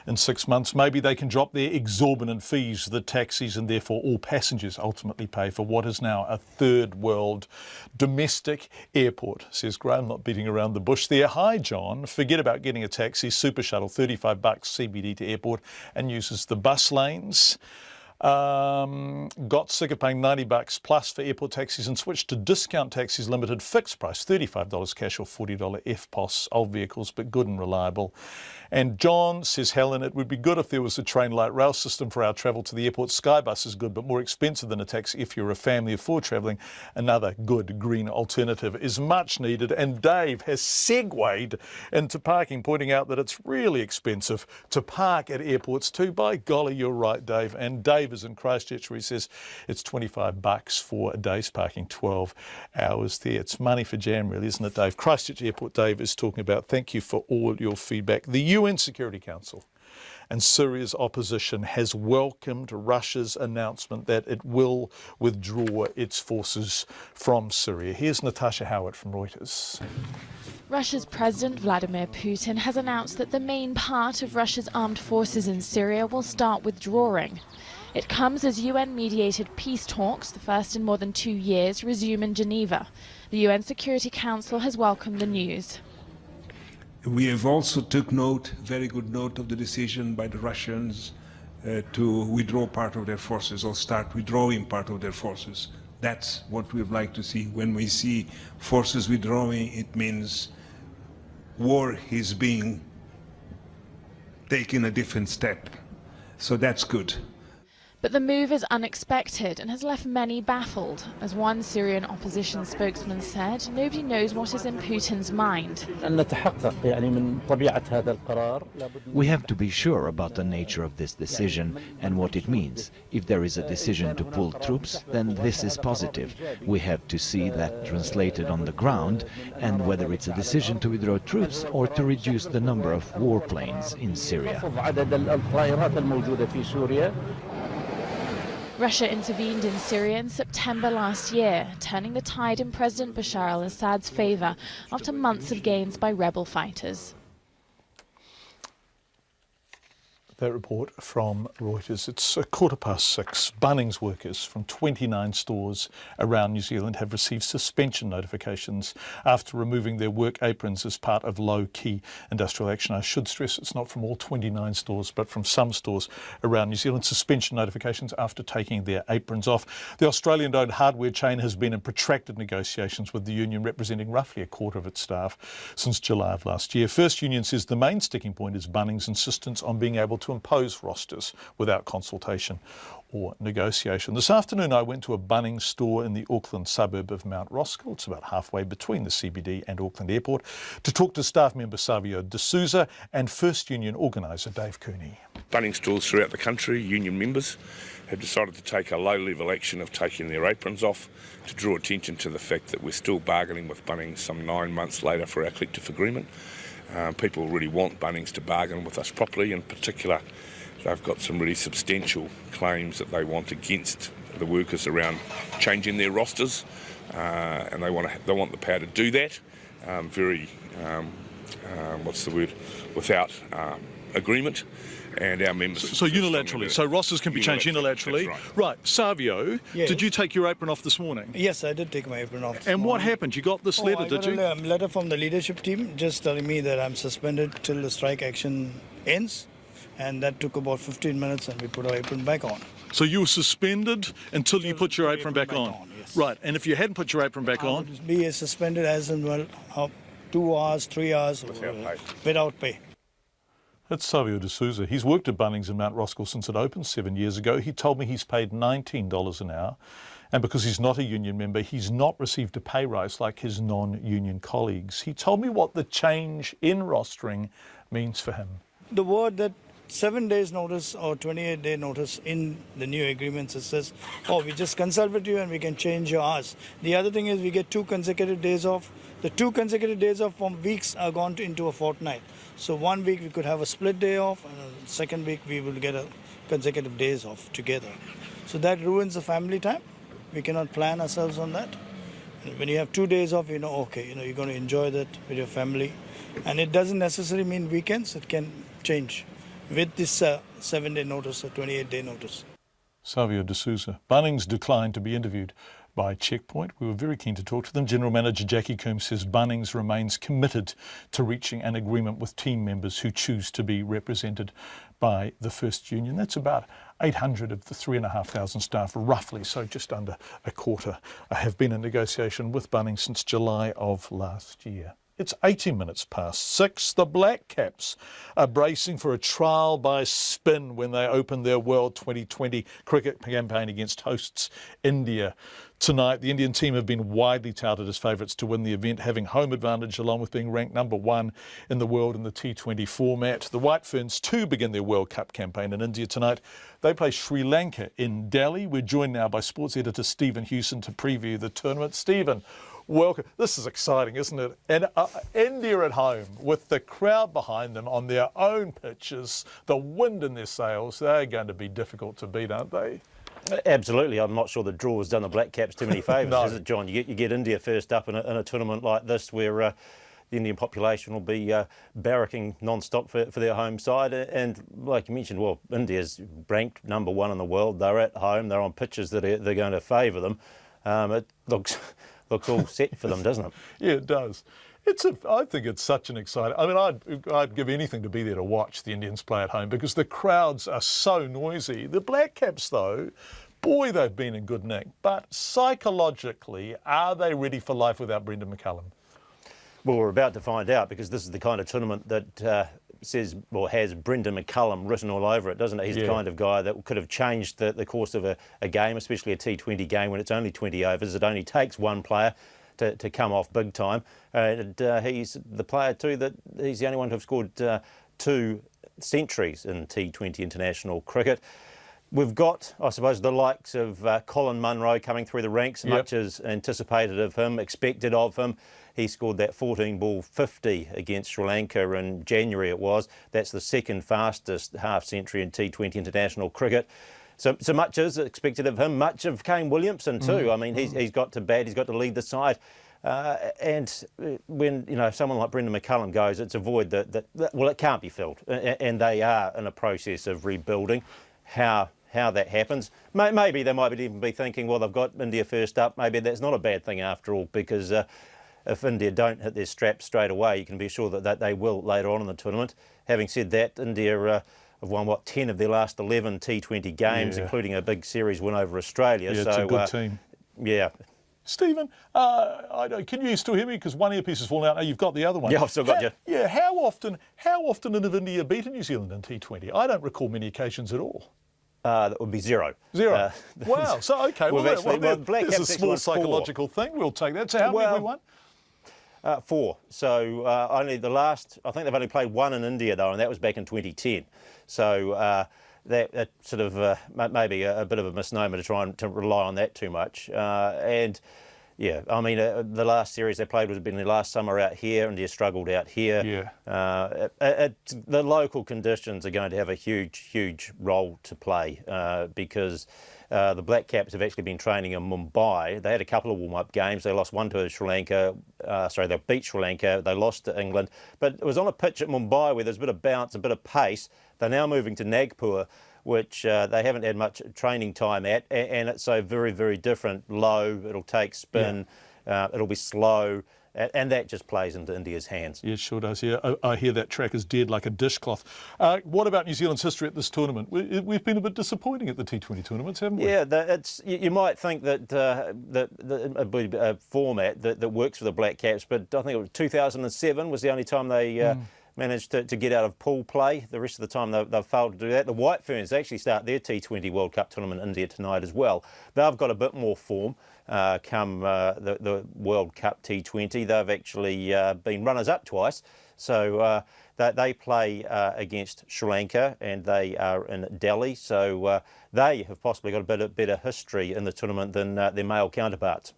in 6 months. Maybe they can drop their exorbitant fees to the taxis and therefore all passengers ultimately pay for what is now a third world domestic airport, says Graham, not beating around the bush there. Hi, John. Forget about getting a taxi. Super Shuttle, $35 CBD to airport and uses the bus lanes. Got sick of paying $90 plus for airport taxis and switched to Discount Taxis Limited, fixed price, $35 cash or $40 FPOS, old vehicles but good and reliable. And John says, Helen, it would be good if there was a train light rail system for our travel to the airport. Skybus is good but more expensive than a taxi if you're a family of four travelling. Another good green alternative is much needed. And Dave has segued into parking, pointing out that it's really expensive to park at airports too. By golly, you're right, Dave. And Dave is in Christchurch where he says it's $25 for a day's parking, 12 hours there. It's money for jam, really, isn't it, Dave? Christchurch Airport, Dave is talking about. Thank you for all your feedback. The UN Security Council and Syria's opposition has welcomed Russia's announcement that it will withdraw its forces from Syria. Here's Natasha Howard from Reuters. Russia's President Vladimir Putin has announced that the main part of Russia's armed forces in Syria will start withdrawing. It comes as UN-mediated peace talks, the first in more than 2 years, resume in Geneva. The UN Security Council has welcomed the news. We have also took note, very good note, of the decision by the Russians to withdraw part of their forces or start withdrawing part of their forces. That's what we would like to see. When we see forces withdrawing, it means war is being taken a different step. So that's good. But the move is unexpected and has left many baffled. As one Syrian opposition spokesman said, nobody knows what is in Putin's mind. We have to be sure about the nature of this decision and what it means. If there is a decision to pull troops, then this is positive. We have to see that translated on the ground, and whether it's a decision to withdraw troops or to reduce the number of warplanes in Syria. Russia intervened in Syria in September last year, turning the tide in President Bashar al-Assad's favour after months of gains by rebel fighters. That report from Reuters. It's 6:15. Bunnings workers from 29 stores around New Zealand have received suspension notifications after removing their work aprons as part of low-key industrial action. I should stress it's not from all 29 stores, but from some stores around New Zealand. Suspension notifications after taking their aprons off. The Australian-owned hardware chain has been in protracted negotiations with the union, representing roughly a quarter of its staff since July of last year. First Union says the main sticking point is Bunnings' insistence on being able to impose rosters without consultation or negotiation. This afternoon I went to a Bunnings store in the Auckland suburb of Mount Roskill. It's about halfway between the CBD and Auckland Airport to talk to staff member Savio De Souza and First Union organiser Dave Cooney. Bunnings stores throughout the country, union members, have decided to take a low-level action of taking their aprons off to draw attention to the fact that we're still bargaining with Bunnings some 9 months later for our collective agreement. People really want Bunnings to bargain with us properly. In particular, they've got some really substantial claims that they want against the workers around changing their rosters, and they want the power to do that without agreement. And our members... So unilaterally, so rosters can be changed unilaterally. Right, Savio, yes. Did you take your apron off this morning? Yes, I did take my apron off. And what happened? You got this letter, did you? I got a letter from the leadership team just telling me that I'm suspended till the strike action ends, and that took about 15 minutes and we put our apron back on. So you were suspended until you put your apron back on? Yes. Right, and if you hadn't put your apron back on? Would be suspended as in, 2 hours, 3 hours without pay. That's Savio De Souza. He's worked at Bunnings in Mount Roskill since it opened 7 years ago. He told me he's paid $19 an hour, and because he's not a union member, he's not received a pay rise like his non-union colleagues. He told me what the change in rostering means for him. The word that 7 days notice or 28-day notice in the new agreements, it says, we just consult with you and we can change your hours. The other thing is we get 2 consecutive days off. The 2 consecutive days off from weeks are gone into a fortnight. So 1 week we could have a split day off, and the second week we will get a consecutive days off together. So that ruins the family time. We cannot plan ourselves on that. When you have 2 days off, okay, you're going to enjoy that with your family. And it doesn't necessarily mean weekends. It can change with this 7-day notice or 28-day notice. Savio de Souza. Bunnings declined to be interviewed by Checkpoint. We were very keen to talk to them. General Manager Jackie Coombs says Bunnings remains committed to reaching an agreement with team members who choose to be represented by the First Union. That's about 800 of the 3,500 staff, roughly, so just under a quarter, have been in negotiation with Bunnings since July of last year. It's 80 minutes past 6. The Black Caps are bracing for a trial by spin when they open their World 2020 cricket campaign against hosts India tonight. The Indian team have been widely touted as favourites to win the event, having home advantage along with being ranked number 1 in the world in the T20 format. The White Ferns too begin their World Cup campaign in India tonight. They play Sri Lanka in Delhi. We're joined now by sports editor Stephen Hewson to preview the tournament. Stephen, welcome. This is exciting, isn't it? And India at home with the crowd behind them on their own pitches, the wind in their sails, they're going to be difficult to beat, aren't they? Absolutely. I'm not sure the draw has done the Black Caps too many favours, No. is it, John? You get India first up in a tournament like this where the Indian population will be barracking non-stop for their home side. And like you mentioned, well, India's ranked number 1 in the world. They're at home. They're on pitches that they're going to favour them. It looks all set for them, doesn't it? Yeah, it does. I think it's such an exciting... I mean, I'd give anything to be there to watch the Indians play at home because the crowds are so noisy. The Black Caps, though, boy, they've been in good nick. But psychologically, are they ready for life without Brendan McCullum? Well, we're about to find out because this is the kind of tournament that says, or has Brendan McCullum written all over it, doesn't it? He's the kind of guy that could have changed the course of a game, especially a T20 game when it's only 20 overs. It only takes one player to come off big time. And he's the player too that he's the only one to have scored 2 centuries in T20 international cricket. We've got, I suppose, the likes of Colin Munro coming through the ranks, much as anticipated of him, expected of him. He scored that 14-ball 50 against Sri Lanka in January it was. That's the second fastest half-century in T20 international cricket. So much is expected of him, much of Kane Williamson too. I mean, he's got to bat, he's got to lead the side. And when someone like Brendan McCullum goes, it's a void that it can't be filled. And they are in a process of rebuilding. How that happens. Maybe they might even be thinking, well, they've got India first up. Maybe that's not a bad thing after all, because if India don't hit their straps straight away, you can be sure that they will later on in the tournament. Having said that, India have won, 10 of their last 11 T20 games, including a big series win over Australia. Yeah, it's a good team. Yeah. Stephen, can you still hear me? Because one earpiece has fallen out. Now you've got the other one. Yeah, I've still got you. Yeah, how often have India beaten New Zealand in T20? I don't recall many occasions at all. That would be 0. 0. Wow. So okay. There's a small psychological 4. thing. We'll take that. So how many have we won? 4. So only I think they've only played 1 in India though, and that was back in 2010. So that sort of maybe a bit of a misnomer to try and to rely on that too much. And yeah, I mean, the last series they played would have been the last summer out here. India struggled out here. Yeah. The local conditions are going to have a huge role to play because the Black Caps have actually been training in Mumbai. They had a couple of warm-up games. They lost one to Sri Lanka. They beat Sri Lanka. They lost to England. But it was on a pitch at Mumbai where there's a bit of bounce, a bit of pace. They're now moving to Nagpur, which they haven't had much training time at, and it's so very different. Low, it'll take spin, it'll be slow, and that just plays into India's hands. Yeah, it sure does. Yeah, I hear that track is dead like a dishcloth. What about New Zealand's history at this tournament? We've been a bit disappointing at the T20 tournaments, haven't we? Yeah, you might think that a format that works for the Black Caps, but I think it was 2007 was the only time they managed to get out of pool play. The rest of the time they've failed to do that. The White Ferns actually start their T20 World Cup tournament in India tonight as well. They've got a bit more form come the World Cup T20. They've actually been runners-up twice. So they play against Sri Lanka and they are in Delhi. So they have possibly got a bit better history in the tournament than their male counterparts.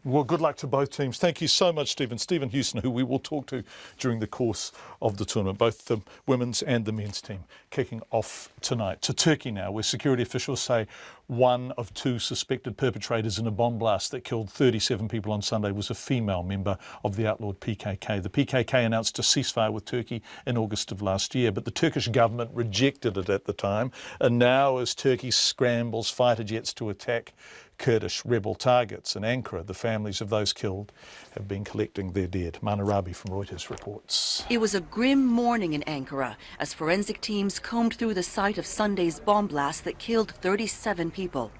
Well, good luck to both teams. Thank you so much, Stephen. Stephen Hewson, who we will talk to during the course of the tournament, both the women's and the men's team kicking off tonight. To Turkey now, where security officials say One of two suspected perpetrators in a bomb blast that killed 37 people on Sunday was a female member of the outlawed PKK. The PKK announced a ceasefire with Turkey in August of last year, but the Turkish government rejected it at the time. And now, as Turkey scrambles fighter jets to attack Kurdish rebel targets in Ankara, the families of those killed have been collecting their dead. Mana Rabi from Reuters reports. It was a grim morning in Ankara as forensic teams combed through the site of Sunday's bomb blast that killed 37 people.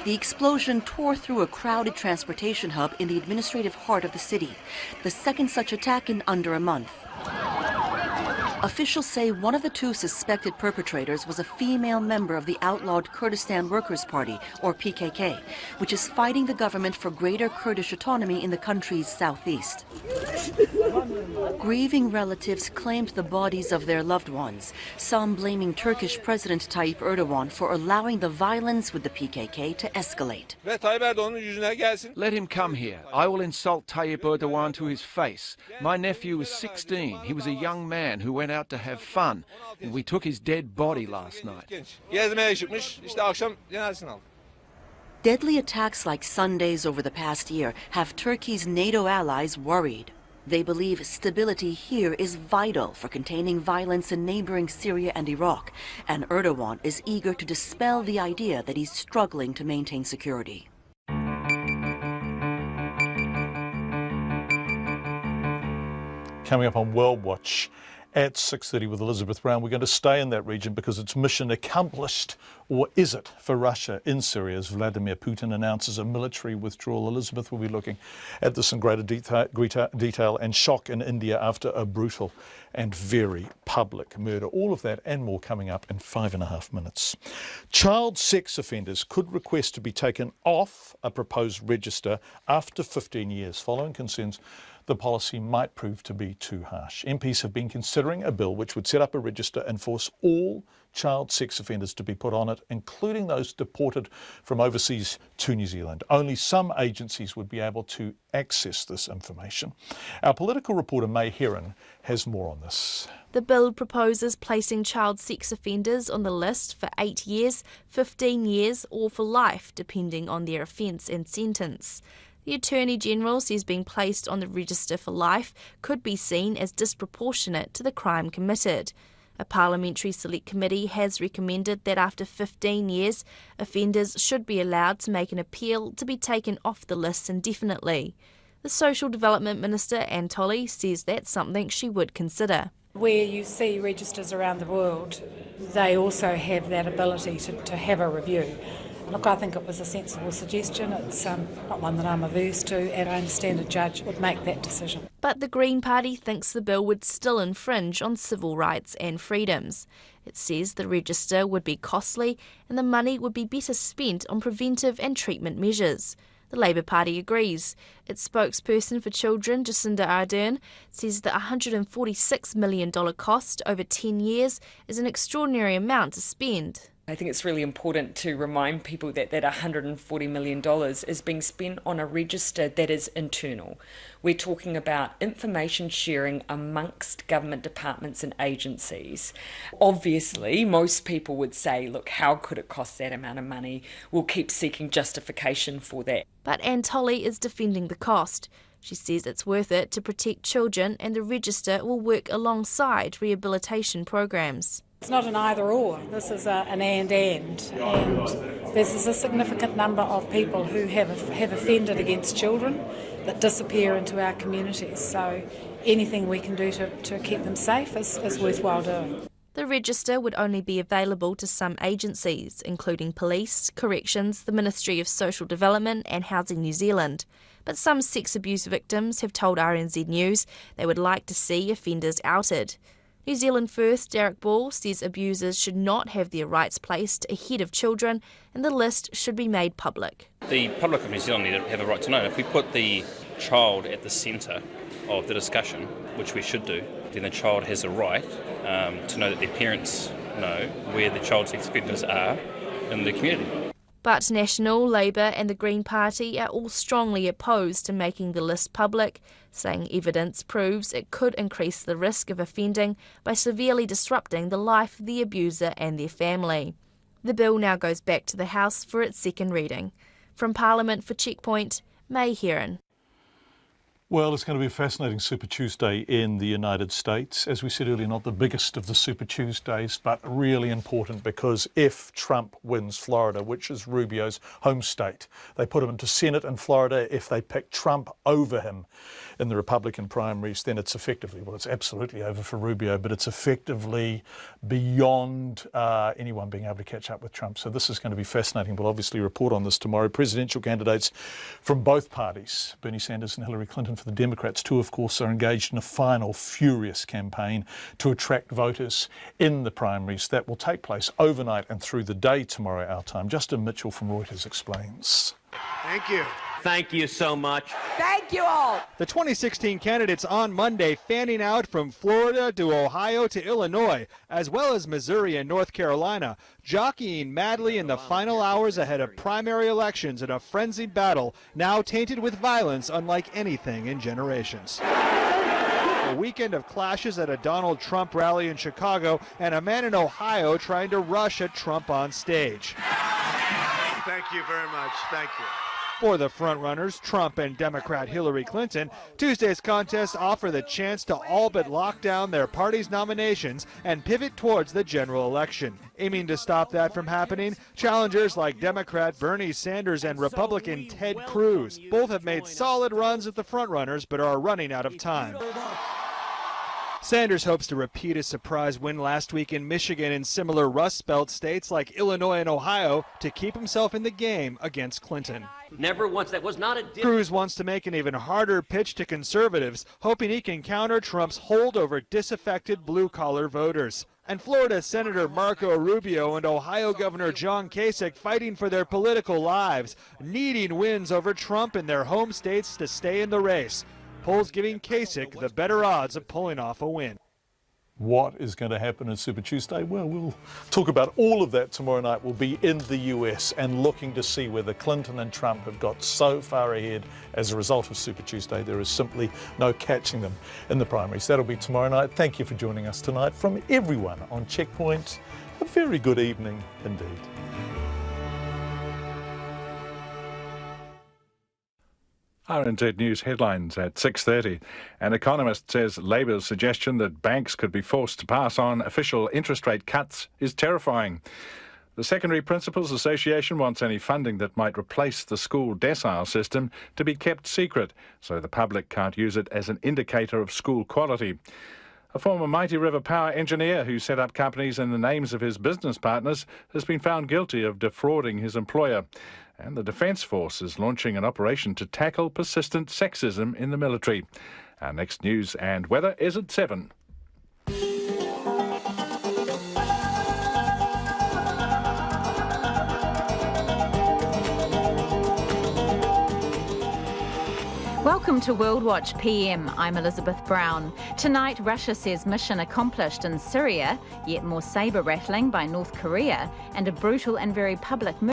The explosion tore through a crowded transportation hub in the administrative heart of the city, the second such attack in under a month. Officials say one of the two suspected perpetrators was a female member of the outlawed Kurdistan Workers' Party, or PKK, which is fighting the government for greater Kurdish autonomy in the country's southeast. Grieving relatives claimed the bodies of their loved ones, some blaming Turkish President Tayyip Erdogan for allowing the violence with the PKK to escalate. Let him come here. I will insult Tayyip Erdogan to his face. My nephew was 16. He was a young man who went out to have fun, and we took his dead body last night. Deadly attacks like Sunday's over the past year have Turkey's NATO allies worried. They believe stability here is vital for containing violence in neighboring Syria and Iraq, and Erdogan is eager to dispel the idea that he's struggling to maintain security. Coming up on World Watch at 6:30 with Elizabeth Brown. We're going to stay in that region because it's mission accomplished, or is it, for Russia in Syria as Vladimir Putin announces a military withdrawal. Elizabeth will be looking at this in greater detail and shock in India after a brutal and very public murder. All of that and more coming up in 5.5 minutes. Child sex offenders could request to be taken off a proposed register after 15 years following concerns the policy might prove to be too harsh. MPs have been considering a bill which would set up a register and force all child sex offenders to be put on it, including those deported from overseas to New Zealand. Only some agencies would be able to access this information. Our political reporter May Heron has more on this. The bill proposes placing child sex offenders on the list for 8 years, 15 years or for life, depending on their offence and sentence. The Attorney-General says being placed on the register for life could be seen as disproportionate to the crime committed. A parliamentary select committee has recommended that after 15 years, offenders should be allowed to make an appeal to be taken off the list indefinitely. The Social Development Minister, Anne Tolley, says that's something she would consider. Where you see registers around the world, they also have that ability to have a review. Look, I think it was a sensible suggestion. It's not one that I'm averse to, and I understand a judge would make that decision. But the Green Party thinks the bill would still infringe on civil rights and freedoms. It says the register would be costly and the money would be better spent on preventive and treatment measures. The Labour Party agrees. Its spokesperson for children, Jacinda Ardern, says the $146 million cost over 10 years is an extraordinary amount to spend. I think it's really important to remind people that that $140 million is being spent on a register that is internal. We're talking about information sharing amongst government departments and agencies. Obviously, most people would say, look, how could it cost that amount of money? We'll keep seeking justification for that. But Anne Tolley is defending the cost. She says it's worth it to protect children and the register will work alongside rehabilitation programs. It's not an either or, this is an and there's a significant number of people who have offended against children that disappear into our communities, so anything we can do to keep them safe is worthwhile doing. The register would only be available to some agencies, including police, corrections, the Ministry of Social Development and Housing New Zealand. But some sex abuse victims have told RNZ News they would like to see offenders outed. New Zealand First Derek Ball says abusers should not have their rights placed ahead of children and the list should be made public. The public of New Zealand need to have a right to know. If we put the child at the centre of the discussion, which we should do, then the child has a right to know that their parents know where the child sex offenders are in the community. But National, Labour and the Green Party are all strongly opposed to making the list public, saying evidence proves it could increase the risk of offending by severely disrupting the life of the abuser and their family. The bill now goes back to the House for its second reading. From Parliament for Checkpoint, May Heron. Well, it's going to be a fascinating Super Tuesday in the United States. As we said earlier, not the biggest of the Super Tuesdays, but really important because if Trump wins Florida, which is Rubio's home state, they put him into Senate in Florida. If they pick Trump over him in the Republican primaries, then it's effectively, well, it's absolutely over for Rubio, but it's effectively beyond anyone being able to catch up with Trump. So this is going to be fascinating. We'll obviously report on this tomorrow. Presidential candidates from both parties, Bernie Sanders and Hillary Clinton for the Democrats too, of course, are engaged in a final furious campaign to attract voters in the primaries that will take place overnight and through the day tomorrow our time. Justin Mitchell from Reuters explains. Thank you. Thank you so much. Thank you all. The 2016 candidates on Monday fanning out from Florida to Ohio to Illinois, as well as Missouri and North Carolina, jockeying madly in the final hours ahead of primary elections in a frenzied battle now tainted with violence unlike anything in generations. A weekend of clashes at a Donald Trump rally in Chicago and a man in Ohio trying to rush at Trump on stage. Thank you very much. Thank you. For the frontrunners, Trump and Democrat Hillary Clinton, Tuesday's contests offer the chance to all but lock down their party's nominations and pivot towards the general election. Aiming to stop that from happening, challengers like Democrat Bernie Sanders and Republican Ted Cruz both have made solid runs at the frontrunners but are running out of time. Sanders hopes to repeat his surprise win last week in Michigan and similar Rust Belt states like Illinois and Ohio to keep himself in the game against Clinton. Never once. That was not a deal. Cruz wants to make an even harder pitch to conservatives, hoping he can counter Trump's hold over disaffected blue-collar voters. And Florida Senator Marco Rubio and Ohio Governor John Kasich fighting for their political lives, needing wins over Trump in their home states to stay in the race. Polls giving Kasich the better odds of pulling off a win. What is going to happen in Super Tuesday? Well, we'll talk about all of that tomorrow night. We'll be in the US and looking to see whether Clinton and Trump have got so far ahead as a result of Super Tuesday. There is simply no catching them in the primaries. That'll be tomorrow night. Thank you for joining us tonight. From everyone on Checkpoint, a very good evening indeed. RNZ News headlines at 6:30. An economist says Labour's suggestion that banks could be forced to pass on official interest rate cuts is terrifying. The Secondary Principals Association wants any funding that might replace the school decile system to be kept secret, so the public can't use it as an indicator of school quality. A former Mighty River Power engineer who set up companies in the names of his business partners has been found guilty of defrauding his employer. And the Defence Force is launching an operation to tackle persistent sexism in the military. Our next news and weather is at 7. Welcome to World Watch PM. I'm Elizabeth Brown. Tonight, Russia says mission accomplished in Syria, yet more sabre rattling by North Korea, and a brutal and very public